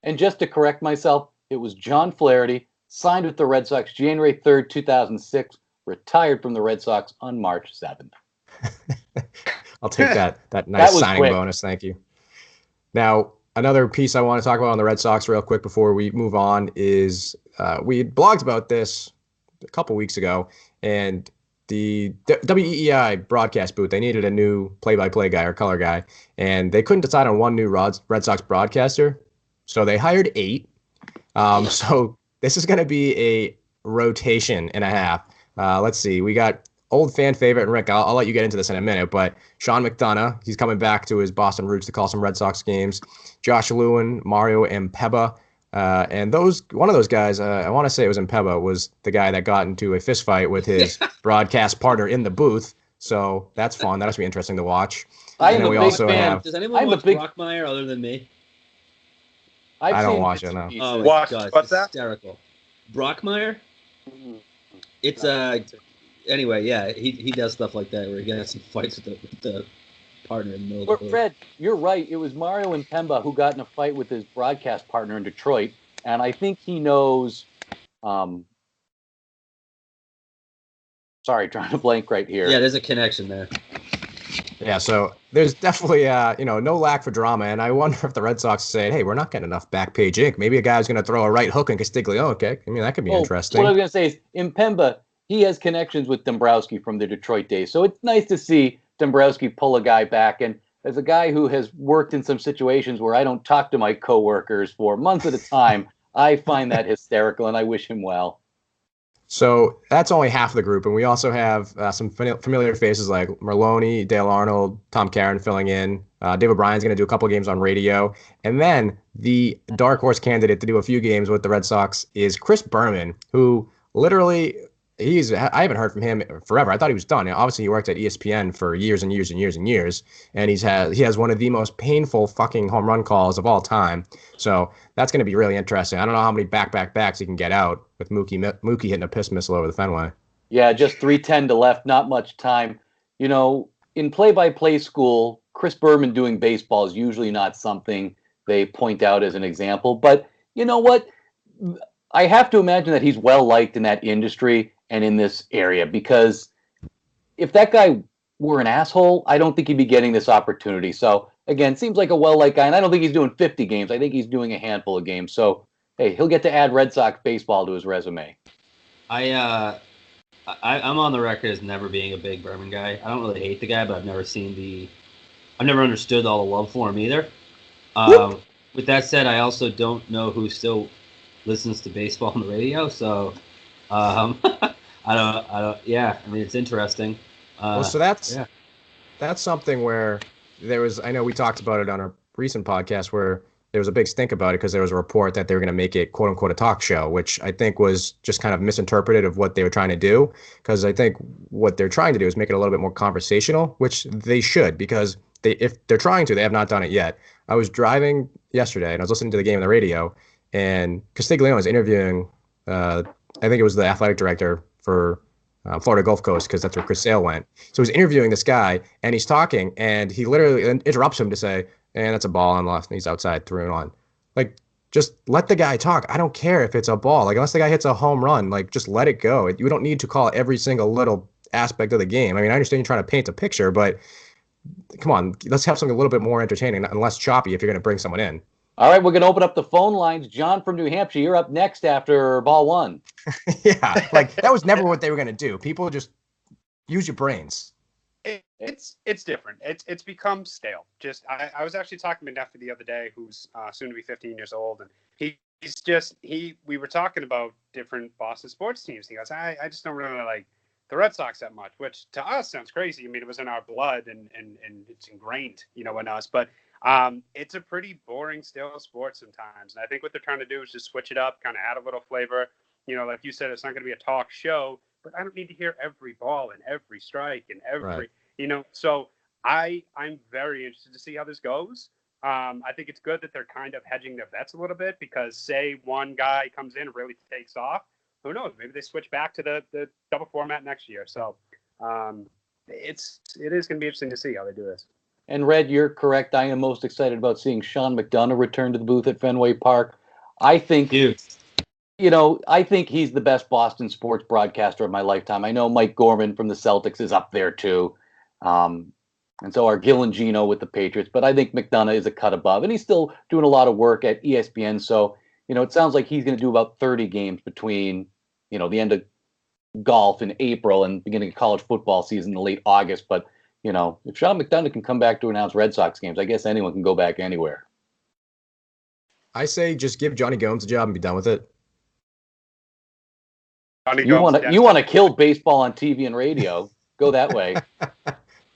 And just to correct myself, it was John Flaherty, signed with the Red Sox January 3rd, 2006, retired from the Red Sox on March 7th. I'll take that nice signing quick. bonus. Thank you. Now, another piece I want to talk about on the Red Sox real quick before we move on is we blogged about this a couple weeks ago, and the WEEI broadcast booth, they needed a new play-by-play guy or color guy, and they couldn't decide on one new Red Sox broadcaster, so they hired 8. So this is going to be a rotation and a half. Let's see. We got old fan favorite, and Rick, I'll let you get into this in a minute, but Sean McDonough, he's coming back to his Boston roots to call some Red Sox games. Josh Lewin, Mario Impeba, and one of those guys, I want to say it was Impeba, was the guy that got into a fist fight with his broadcast partner in the booth. So that's fun. That'll be interesting to watch. I am a big fan. Does anyone watch Brockmire other than me? I don't watch it, no. Oh my Watch, gosh, what's it's that? hysterical. Brockmire? Mm-hmm. It's anyway, yeah, he does stuff like that where he gets some fights with the partner in the middle of the booth. Fred, you're right. It was Mario Impemba who got in a fight with his broadcast partner in Detroit, and I think he knows. Sorry, trying to blank right here. Yeah, there's a connection there. Yeah, so there's definitely no lack for drama, and I wonder if the Red Sox say, hey, we're not getting enough back page ink. Maybe a guy's going to throw a right hook in Castiglione. Okay, I mean, that could be interesting. What I was going to say is Impemba, he has connections with Dombrowski from the Detroit days, so it's nice to see Dombrowski pull a guy back. And as a guy who has worked in some situations where I don't talk to my coworkers for months at a time, I find that hysterical, and I wish him well. So that's only half of the group, and we also have some familiar faces like Merlone, Dale Arnold, Tom Caron filling in. Dave O'Brien's going to do a couple games on radio. And then the dark horse candidate to do a few games with the Red Sox is Chris Berman, who literally I haven't heard from him forever. I thought he was done. Obviously, he worked at ESPN for years and years and years and years, and he has one of the most painful fucking home run calls of all time. So that's going to be really interesting. I don't know how many back-backs he can get out with Mookie hitting a piss missile over the Fenway. Yeah, just 3:10 to left, not much time. In play-by-play school, Chris Berman doing baseball is usually not something they point out as an example. But you know what? I have to imagine that he's well-liked in that industry and in this area, because if that guy were an asshole, I don't think he'd be getting this opportunity. So, again, seems like a well-liked guy, and I don't think he's doing 50 games. I think he's doing a handful of games. So, hey, he'll get to add Red Sox baseball to his resume. I'm on the record as never being a big Berman guy. I don't really hate the guy, but I've never understood all the love for him either. With that said, I also don't know who still listens to baseball on the radio, so I don't. Yeah, I mean, it's interesting. So that's something where I know we talked about it on a recent podcast where there was a big stink about it because there was a report that they were going to make it quote unquote a talk show, which I think was just kind of misinterpreted of what they were trying to do. Because I think what they're trying to do is make it a little bit more conversational, which they should, because if they're trying to, they have not done it yet. I was driving yesterday and I was listening to the game on the radio, and Castiglione was interviewing, I think it was the athletic director for Florida Gulf Coast, because that's where Chris Sale went. So he's interviewing this guy, and he's talking, and he literally interrupts him to say, and that's a ball on the left, and he's outside, threw it on. Like, just let the guy talk. I don't care if it's a ball. Like, unless the guy hits a home run, like, just let it go. You don't need to call every single little aspect of the game. I mean, I understand you're trying to paint a picture, but come on, let's have something a little bit more entertaining and less choppy if you're going to bring someone in. All right, we're going to open up the phone lines. John from New Hampshire, you're up next after ball one. Yeah, like, that was never what they were going to do. People just use your brains. It's different. It's become stale. Just I was actually talking to Nephew the other day, who's soon to be 15 years old, and we were talking about different Boston sports teams. He goes, I just don't really like the Red Sox that much, which to us sounds crazy. I mean, it was in our blood and it's ingrained, in us. But It's a pretty boring still sport sometimes. And I think what they're trying to do is just switch it up, kind of add a little flavor. Like you said, it's not going to be a talk show, but I don't need to hear every ball and every strike and every, Right. So I'm very interested to see how this goes. I think it's good that they're kind of hedging their bets a little bit because say one guy comes in and really takes off, who knows? Maybe they switch back to the double format next year. So it is going to be interesting to see how they do this. And Red, you're correct. I am most excited about seeing Sean McDonough return to the booth at Fenway Park. I think, I think he's the best Boston sports broadcaster of my lifetime. I know Mike Gorman from the Celtics is up there too. And so are Gil and Gino with the Patriots. But I think McDonough is a cut above. And he's still doing a lot of work at ESPN. So, it sounds like he's going to do about 30 games between, the end of golf in April and beginning of college football season in late August. But, if Sean McDonough can come back to announce Red Sox games, I guess anyone can go back anywhere. I say just give Johnny Gomes a job and be done with it. You want to kill baseball on TV and radio. Go that way.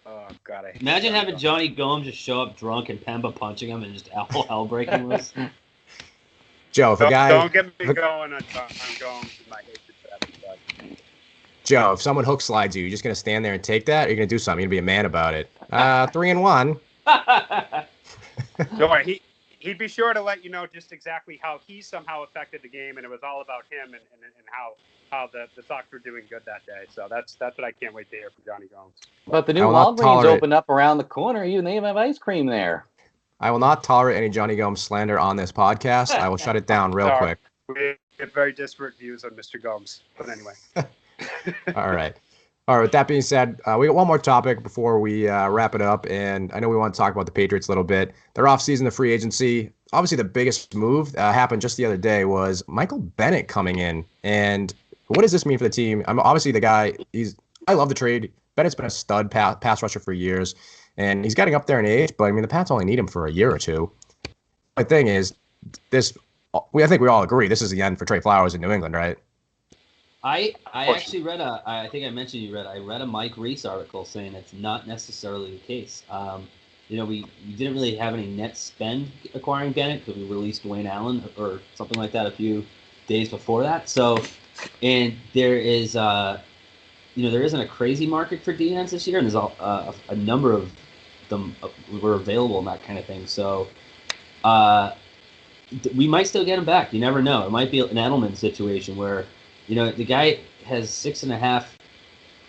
Oh, God. Imagine having Johnny Gomes just show up drunk and Pemba punching him and just hell breaking loose. Joe, if a guy... Don't get me going on Gomes and my hatred for that. Joe, if someone hook slides you're just going to stand there and take that? Or you're going to do something? You're going to be a man about it. 3-1. Don't worry. He'd be sure to let you know just exactly how he somehow affected the game, and it was all about him and how the Sox were doing good that day. So that's what I can't wait to hear from Johnny Gomes. But the new Walgreens opened up around the corner. Even they even have ice cream there. I will not tolerate any Johnny Gomes slander on this podcast. I will shut it down real quick. We have very disparate views on Mr. Gomes. But anyway. All right. With that being said, we got one more topic before we wrap it up. And I know we want to talk about the Patriots a little bit. Their offseason, the free agency. Obviously, the biggest move happened just the other day was Michael Bennett coming in. And what does this mean for the team? I'm obviously the guy. I love the trade. Bennett's been a stud pass rusher for years. And he's getting up there in age. But, I mean, the Pats only need him for a year or two. The thing is, I think we all agree this is the end for Trey Flowers in New England, right? I actually read I think I mentioned I read a Mike Reese article saying it's not necessarily the case. We didn't really have any net spend acquiring Bennett because we released Dwayne Allen or something like that a few days before that. So, and there is, there isn't a crazy market for DNs this year, and there's a number of them were available and that kind of thing. So, we might still get him back. You never know. It might be an Edelman situation where, the guy has 6.5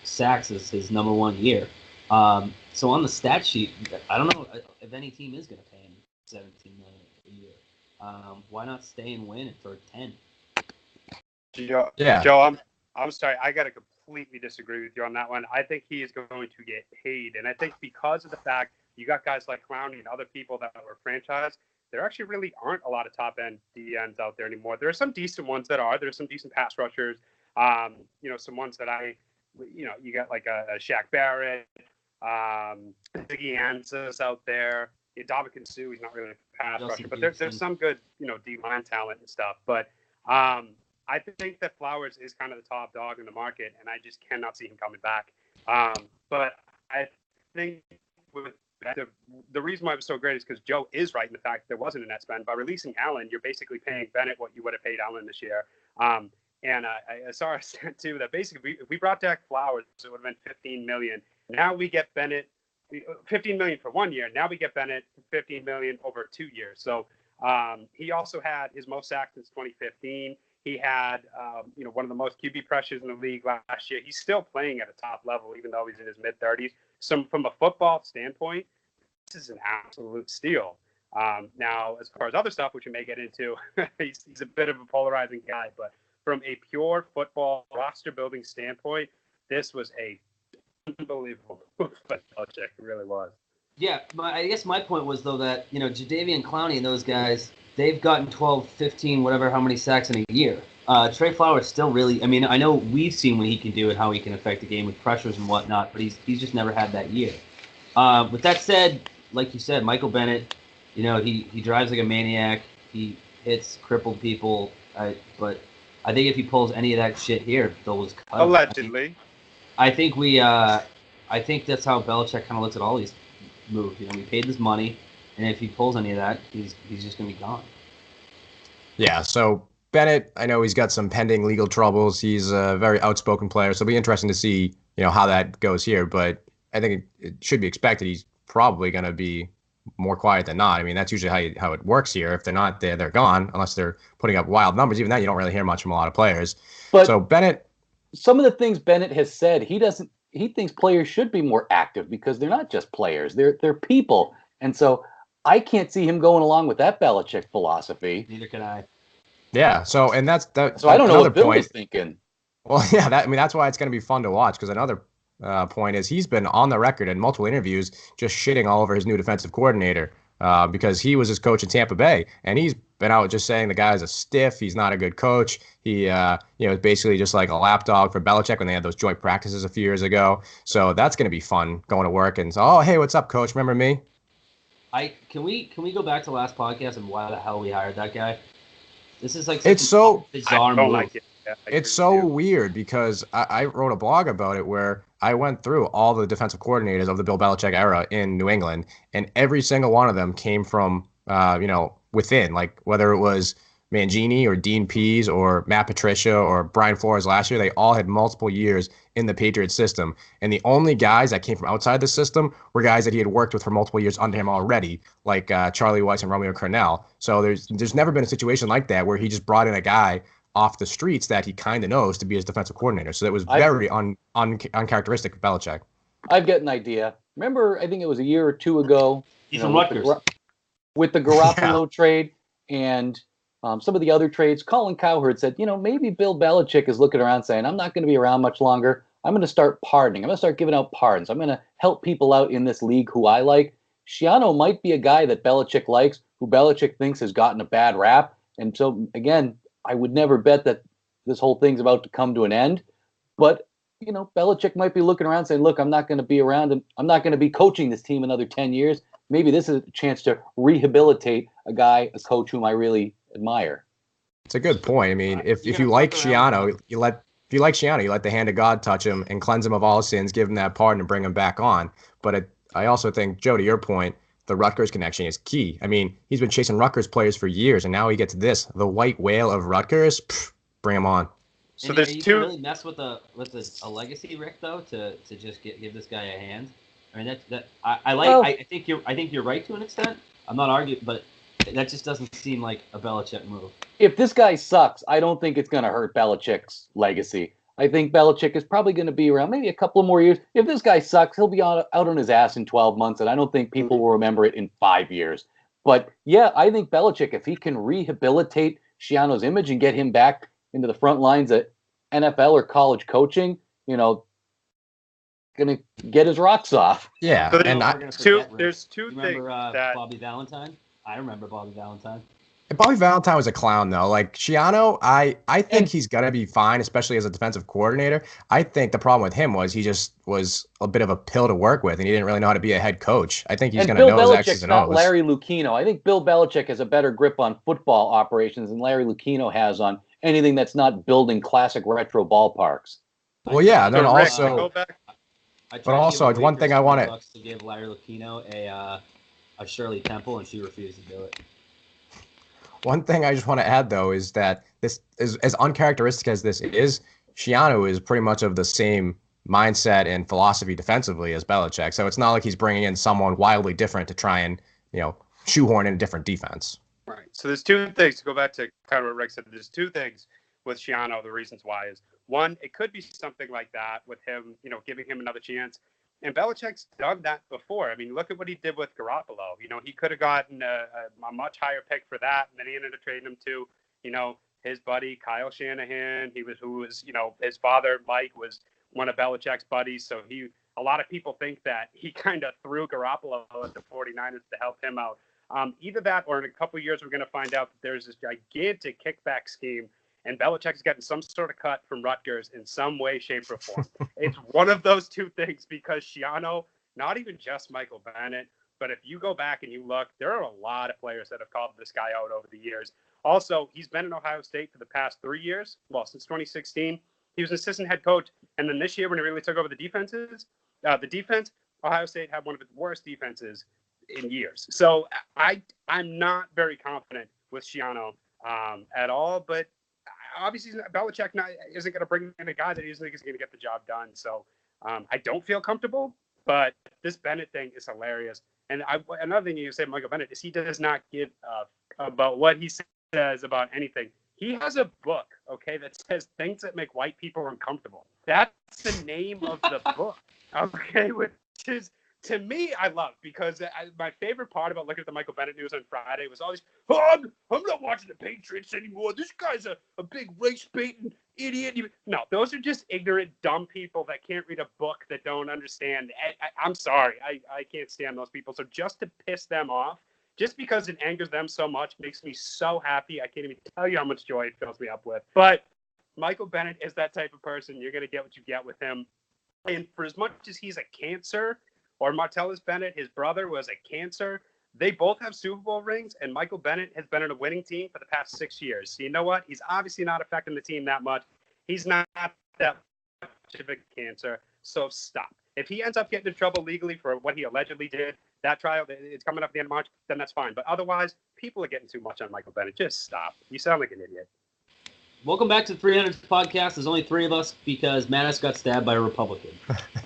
sacks as his number one year. So on the stat sheet, I don't know if any team is going to pay him $17 million a year. Why not stay and win it for 10? Joe, I'm sorry. I got to completely disagree with you on that one. I think he is going to get paid, and I think because of the fact you got guys like Clowney and other people that were franchised, there actually really aren't a lot of top-end DNs out there anymore. There are some decent ones that are. There's some decent pass rushers. Some ones that you got like a Shaq Barrett, Ziggy Ansah's out there. Dominican Sue, he's not really a pass rusher, but there's some good, D-line talent and stuff. But I think that Flowers is kind of the top dog in the market, and I just cannot see him coming back. But I think with the reason why it was so great is because Joe is right in the fact there wasn't a net spend. By releasing Allen, you're basically paying Bennett what you would have paid Allen this year. And I saw a stat too that basically if we brought back Flowers, it would have been $15 million. Now we get Bennett $15 million for 1 year. Now we get Bennett $15 million over 2 years. So he also had his most sacks since 2015. He had one of the most QB pressures in the league last year. He's still playing at a top level, even though he's in his mid-30s. So from a football standpoint, this is an absolute steal. Now, as far as other stuff, which we may get into, he's a bit of a polarizing guy. But from a pure football roster-building standpoint, this was a unbelievable move by Belichick. It really was. Yeah, I guess my point was, though, that, Jadeveon Clowney and those guys, they've gotten 12, 15, whatever, how many sacks in a year. Trey Flowers still really, I know we've seen what he can do and how he can affect the game with pressures and whatnot, but he's just never had that year. With that said, like you said, Michael Bennett, he drives like a maniac. He hits crippled people. But I think if he pulls any of that shit here, those cut. Allegedly. I think that's how Belichick kind of looks at all these moves. We paid this money. And if he pulls any of that, he's just going to be gone. Yeah, so Bennett, I know he's got some pending legal troubles. He's a very outspoken player, so it'll be interesting to see, how that goes here. But I think it should be expected he's probably going to be more quiet than not. I mean, that's usually how it works here. If they're not there, they're gone, unless they're putting up wild numbers. Even that, you don't really hear much from a lot of players. But so Bennett, some of the things Bennett has said, he thinks players should be more active because they're not just players, they're people. And so I can't see him going along with that Belichick philosophy. Neither can I. Yeah. So and that's that. So I don't know what Bill point. was thinking. Well, yeah. That's why it's going to be fun to watch because another point is he's been on the record in multiple interviews just shitting all over his new defensive coordinator because he was his coach in Tampa Bay, and he's been out just saying the guy's a stiff. He's not a good coach. He, is basically just like a lapdog for Belichick when they had those joint practices a few years ago. So that's going to be fun going to work and oh, hey, what's up, coach? Remember me? Can we go back to last podcast and why the hell we hired that guy? This is like it's so bizarre move. Like it. Yeah, it's so weird because I wrote a blog about it where I went through all the defensive coordinators of the Bill Belichick era in New England, and every single one of them came from, within, like whether it was Mangini or Dean Pease or Matt Patricia or Brian Flores last year, they all had multiple years in the Patriots system. And the only guys that came from outside the system were guys that he had worked with for multiple years under him already, like Charlie Weiss and Romeo Crennel. So there's never been a situation like that where he just brought in a guy off the streets that he kind of knows to be his defensive coordinator. So that was very uncharacteristic of Belichick. I've got an idea. Remember, I think it was a year or two ago. He's from Rutgers. With the Garoppolo trade and some of the other trades, Colin Cowherd said, maybe Bill Belichick is looking around saying, I'm not going to be around much longer. I'm going to start pardoning. I'm going to start giving out pardons. I'm going to help people out in this league who I like. Schiano might be a guy that Belichick likes, who Belichick thinks has gotten a bad rap. And so, again, I would never bet that this whole thing's about to come to an end. But, Belichick might be looking around saying, look, I'm not going to be around and I'm not going to be coaching this team another 10 years. Maybe this is a chance to rehabilitate a coach whom I really admire. It's a good point. I mean, if you like Schiano, you let the hand of God touch him and cleanse him of all sins, give him that pardon and bring him back on. But I also think, Joe, to your point, the Rutgers connection is key. I mean, he's been chasing Rutgers players for years, and now he gets the white whale of Rutgers. Bring him on. So there's two. Really mess with a legacy, Rick, though, to just give this guy a hand. I mean, I think you're right to an extent. I'm not arguing, but that just doesn't seem like a Belichick move. If this guy sucks, I don't think it's going to hurt Belichick's legacy. I think Belichick is probably going to be around maybe a couple of more years. If this guy sucks, he'll be out on his ass in 12 months, and I don't think people will remember it in 5 years. But, yeah, I think Belichick, if he can rehabilitate Schiano's image and get him back into the front lines at NFL or college coaching, going to get his rocks off. Yeah, so and there's two you things remember, that Bobby Valentine? I remember Bobby Valentine. Bobby Valentine was a clown, though. Like Schiano, I think he's gonna be fine, especially as a defensive coordinator. I think the problem with him was he just was a bit of a pill to work with, and he didn't really know how to be a head coach. I think he's gonna know his X's and O's. Not Larry Lucchino. I think Bill Belichick has a better grip on football operations than Larry Lucchino has on anything that's not building classic retro ballparks. Well, yeah, then Rick, also. But also, one thing I want to give Larry Lucchino a Shirley Temple, and she refused to do it. One thing I just want to add, though, is that this is as uncharacteristic as this is. Schiano is pretty much of the same mindset and philosophy defensively as Belichick, so it's not like he's bringing in someone wildly different to try and shoehorn in a different defense. Right. So there's two things to go back to kind of what Rick said. There's two things with Schiano. The reasons why is one, it could be something like that with him, giving him another chance. And Belichick's done that before. I mean, look at what he did with Garoppolo. He could have gotten a much higher pick for that, and then he ended up trading him to, his buddy Kyle Shanahan. Who was, his father Mike was one of Belichick's buddies. So a lot of people think that he kind of threw Garoppolo at the 49ers to help him out. Either that, or in a couple of years, we're going to find out that there's this gigantic kickback scheme. And Belichick's getting some sort of cut from Rutgers in some way, shape, or form. It's one of those two things because Schiano, not even just Michael Bennett, but if you go back and you look, there are a lot of players that have called this guy out over the years. Also, he's been in Ohio State for the past 3 years. Well, since 2016, he was an assistant head coach. And then this year when he really took over the defense, Ohio State had one of its worst defenses in years. So I'm not very confident with Schiano at all. But obviously, Belichick isn't going to bring in a guy that he doesn't think is going to get the job done. So I don't feel comfortable. But this Bennett thing is hilarious. And another thing you say, Michael Bennett, is he does not give about what he says about anything. He has a book, okay, that says things that make white people uncomfortable. That's the name of the book, okay, which is, to me, I love, because my favorite part about looking at the Michael Bennett news on Friday was always, I'm not watching the Patriots anymore. This guy's a big race-baiting idiot. No, those are just ignorant, dumb people that can't read a book, that don't understand. I'm sorry. I can't stand those people. So just to piss them off, just because it angers them so much, makes me so happy. I can't even tell you how much joy it fills me up with. But Michael Bennett is that type of person. You're going to get what you get with him. And for as much as he's a cancer, or Martellus Bennett, his brother, was a cancer, they both have Super Bowl rings, and Michael Bennett has been on a winning team for the past 6 years. So you know what? He's obviously not affecting the team that much. He's not that much of a cancer. So stop. If he ends up getting in trouble legally for what he allegedly did, that trial, it's coming up at the end of March, then that's fine. But otherwise, people are getting too much on Michael Bennett. Just stop. You sound like an idiot. Welcome back to the 300 podcast. There's only 3 of us because Mattis got stabbed by a Republican.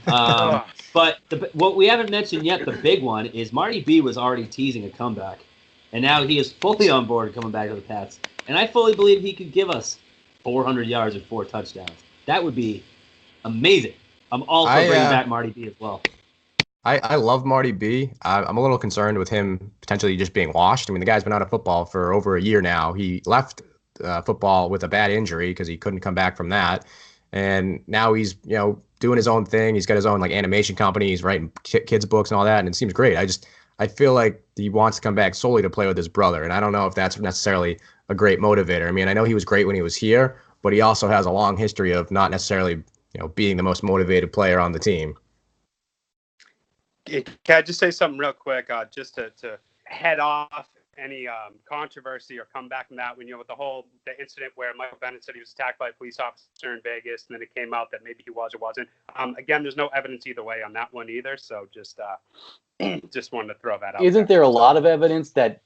But what we haven't mentioned yet, the big one, is Marty B was already teasing a comeback. And now he is fully on board coming back to the Pats. And I fully believe he could give us 400 yards or 4 touchdowns. That would be amazing. I'm also bringing back Marty B as well. I love Marty B. I'm a little concerned with him potentially just being washed. I mean, the guy's been out of football for over a year now. He left football with a bad injury because he couldn't come back from that. And now he's, doing his own thing. He's got his own animation company. He's writing kids books and all that. And it seems great. I feel like he wants to come back solely to play with his brother. And I don't know if that's necessarily a great motivator. I mean, I know he was great when he was here, but he also has a long history of not necessarily, being the most motivated player on the team. Can I just say something real quick, just to head off any controversy or come back from that, when with the incident where Michael Bennett said he was attacked by a police officer in Vegas, and then it came out that maybe he was or wasn't. Again, there's no evidence either way on that one either, so just wanted to throw that out. Isn't there a lot of evidence that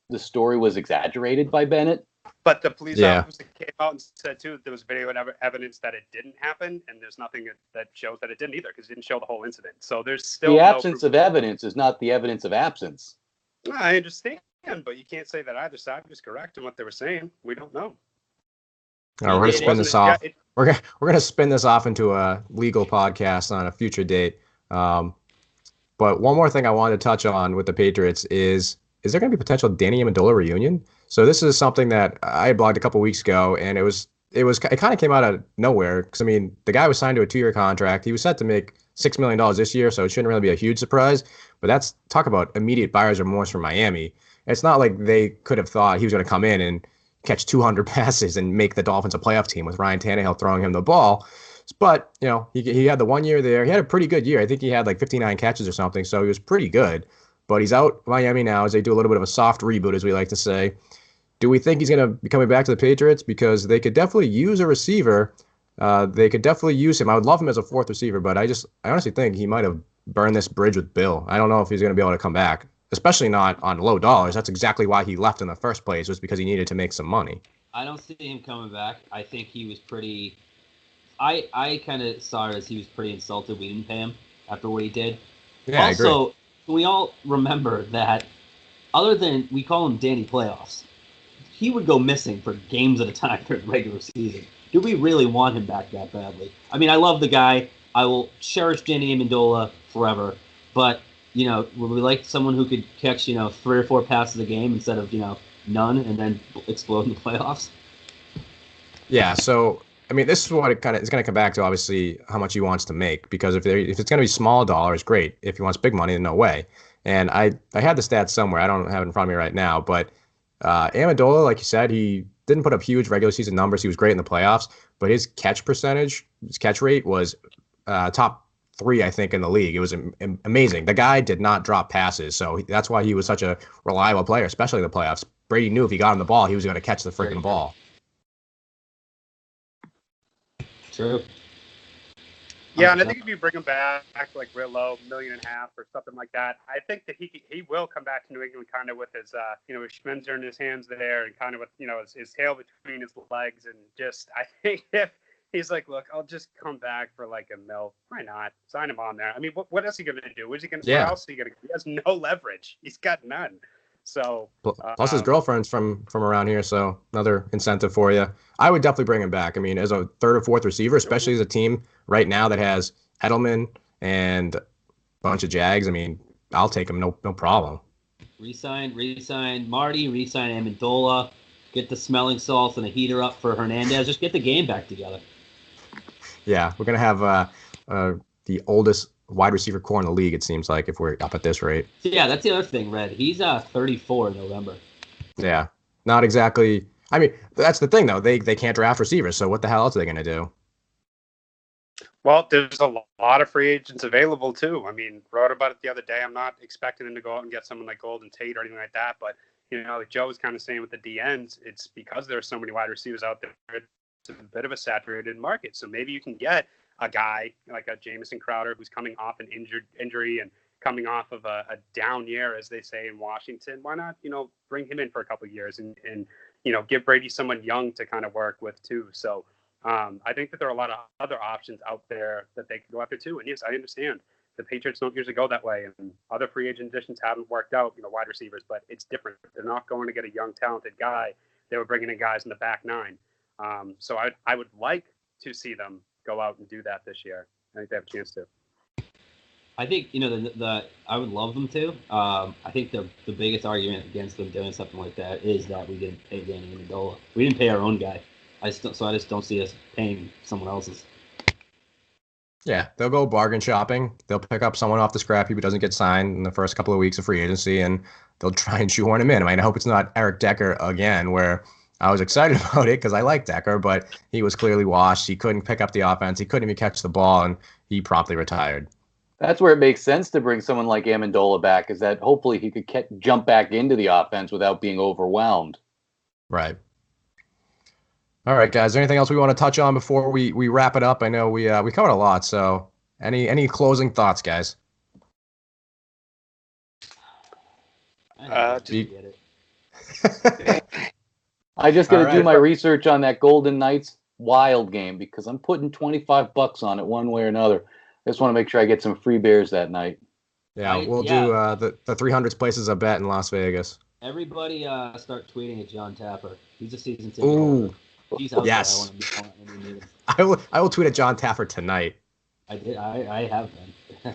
the story was exaggerated by Bennett? But the police officer came out and said, too, there was video and evidence that it didn't happen, and there's nothing that shows that it didn't either, because it didn't show the whole incident. So there's still the absence of evidence is not the evidence of absence. I understand, but you can't say that either side was correct in what they were saying. We don't know. All right, we're going to spin this off. We're going to spin this off into a legal podcast on a future date. But one more thing I wanted to touch on with the Patriots is there going to be potential Danny Amendola reunion? So this is something that I blogged a couple weeks ago, and it kind of came out of nowhere because, I mean, the guy was signed to a 2-year contract. He was set to make $6 million this year, so it shouldn't really be a huge surprise. But talk about immediate buyer's remorse from Miami. It's not like they could have thought he was going to come in and catch 200 passes and make the Dolphins a playoff team with Ryan Tannehill throwing him the ball. But, he had the 1 year there. He had a pretty good year. I think he had 59 catches or something, so he was pretty good. But he's out Miami now as they do a little bit of a soft reboot, as we like to say. Do we think he's going to be coming back to the Patriots? Because they could definitely use a receiver. They could definitely use him. I would love him as a 4th receiver, but I honestly think he might have burned this bridge with Bill. I don't know if he's going to be able to come back, especially not on low dollars. That's exactly why he left in the first place, was because he needed to make some money. I don't see him coming back. I think he was pretty – I kind of saw it as he was pretty insulted we didn't pay him after what he did. Yeah, also, I agree. We all remember that other than we call him Danny Playoffs, he would go missing for games at a time during the regular season. Do we really want him back that badly? I mean, I love the guy. I will cherish Danny Amendola forever. But, would we like someone who could catch, 3 or 4 passes a game instead of, none and then explode in the playoffs? Yeah, so, I mean, this is what it's going to come back to, obviously, how much he wants to make. Because if it's going to be small dollars, great. If he wants big money, then no way. And I had the stats somewhere. I don't have it in front of me right now. But Amendola, like you said, he didn't put up huge regular season numbers. He was great in the playoffs. But his catch rate was top 3, I think, in the league. It was amazing. The guy did not drop passes. So that's why he was such a reliable player, especially in the playoffs. Brady knew if he got him the ball, he was going to catch the freaking ball. True. Yeah, and I think if you bring him back like real low, $1.5 million or something like that, I think that he will come back to New England kind of with his his Schmenzer in his hands there and kind of with his tail between his legs, and just I think if he's like, look, I'll just come back for like $1 million. Why not sign him on there? I mean, what else is he going to do? What else is he going to? He has no leverage. He's got none. So plus his girlfriend's from around here, so another incentive for you. I would definitely bring him back. I mean, as a third or fourth receiver, especially as a team right now that has Edelman and a bunch of Jags. I mean, I'll take him, no problem. Resign Marty, resign Amendola, get the smelling salts and a heater up for Hernandez. Just get the game back together. Yeah, we're gonna have the oldest wide receiver core in the league, it seems like, if we're up at this rate. Yeah, that's the other thing, Red. He's 34 in November. Yeah, not exactly. I mean, that's the thing, though. They can't draft receivers, so what the hell else are they going to do? Well, there's a lot of free agents available, too. I mean, wrote about it the other day. I'm not expecting them to go out and get someone like Golden Tate or anything like that, but, like Joe was kind of saying with the DNs, it's because there's so many wide receivers out there, it's a bit of a saturated market. So maybe you can get a guy like a Jamison Crowder who's coming off an injury and coming off of a down year, as they say in Washington. Why not, bring him in for a couple of years and give Brady someone young to kind of work with too. So I think that there are a lot of other options out there that they can go after too. And yes, I understand the Patriots don't usually go that way, and other free agent additions haven't worked out, wide receivers, but it's different. They're not going to get a young, talented guy. They were bringing in guys in the back nine. So I would like to see them go out and do that this year. I think they have a chance to. I think I would love them to. I think the biggest argument against them doing something like that is that we didn't pay Danny Amendola. We didn't pay our own guy. I just don't see us paying someone else's. Yeah, they'll go bargain shopping. They'll pick up someone off the scrap heap who doesn't get signed in the first couple of weeks of free agency, and they'll try and shoehorn him in. I mean, I hope it's not Eric Decker again, where I was excited about it because I like Decker, but he was clearly washed. He couldn't pick up the offense. He couldn't even catch the ball, and he promptly retired. That's where it makes sense to bring someone like Amendola back, is that hopefully he could jump back into the offense without being overwhelmed. Right. All right, guys. Is there anything else we want to touch on before we wrap it up? I know we covered a lot, so any closing thoughts, guys? I get it. I just got to do my research on that Golden Knights Wild game because I'm putting $25 on it one way or another. I just want to make sure I get some free beers that night. Yeah, we'll do the 300 places a bet in Las Vegas. Everybody start tweeting at John Tapper. He's a season ticket. Ooh, he's out yes. There. I will tweet at John Tapper tonight. I did. I have been.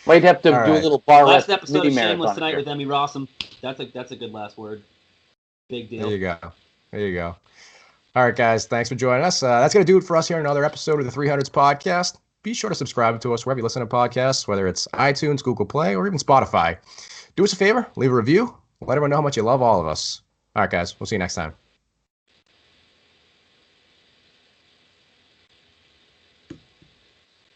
Might have to do a little bar last episode of Shameless tonight with Emmy Rossum. That's a good last word. Big deal. There you go. All right, guys. Thanks for joining us. That's going to do it for us here in another episode of the 300s podcast. Be sure to subscribe to us wherever you listen to podcasts, whether it's iTunes, Google Play, or even Spotify. Do us a favor. Leave a review. Let everyone know how much you love all of us. All right, guys. We'll see you next time.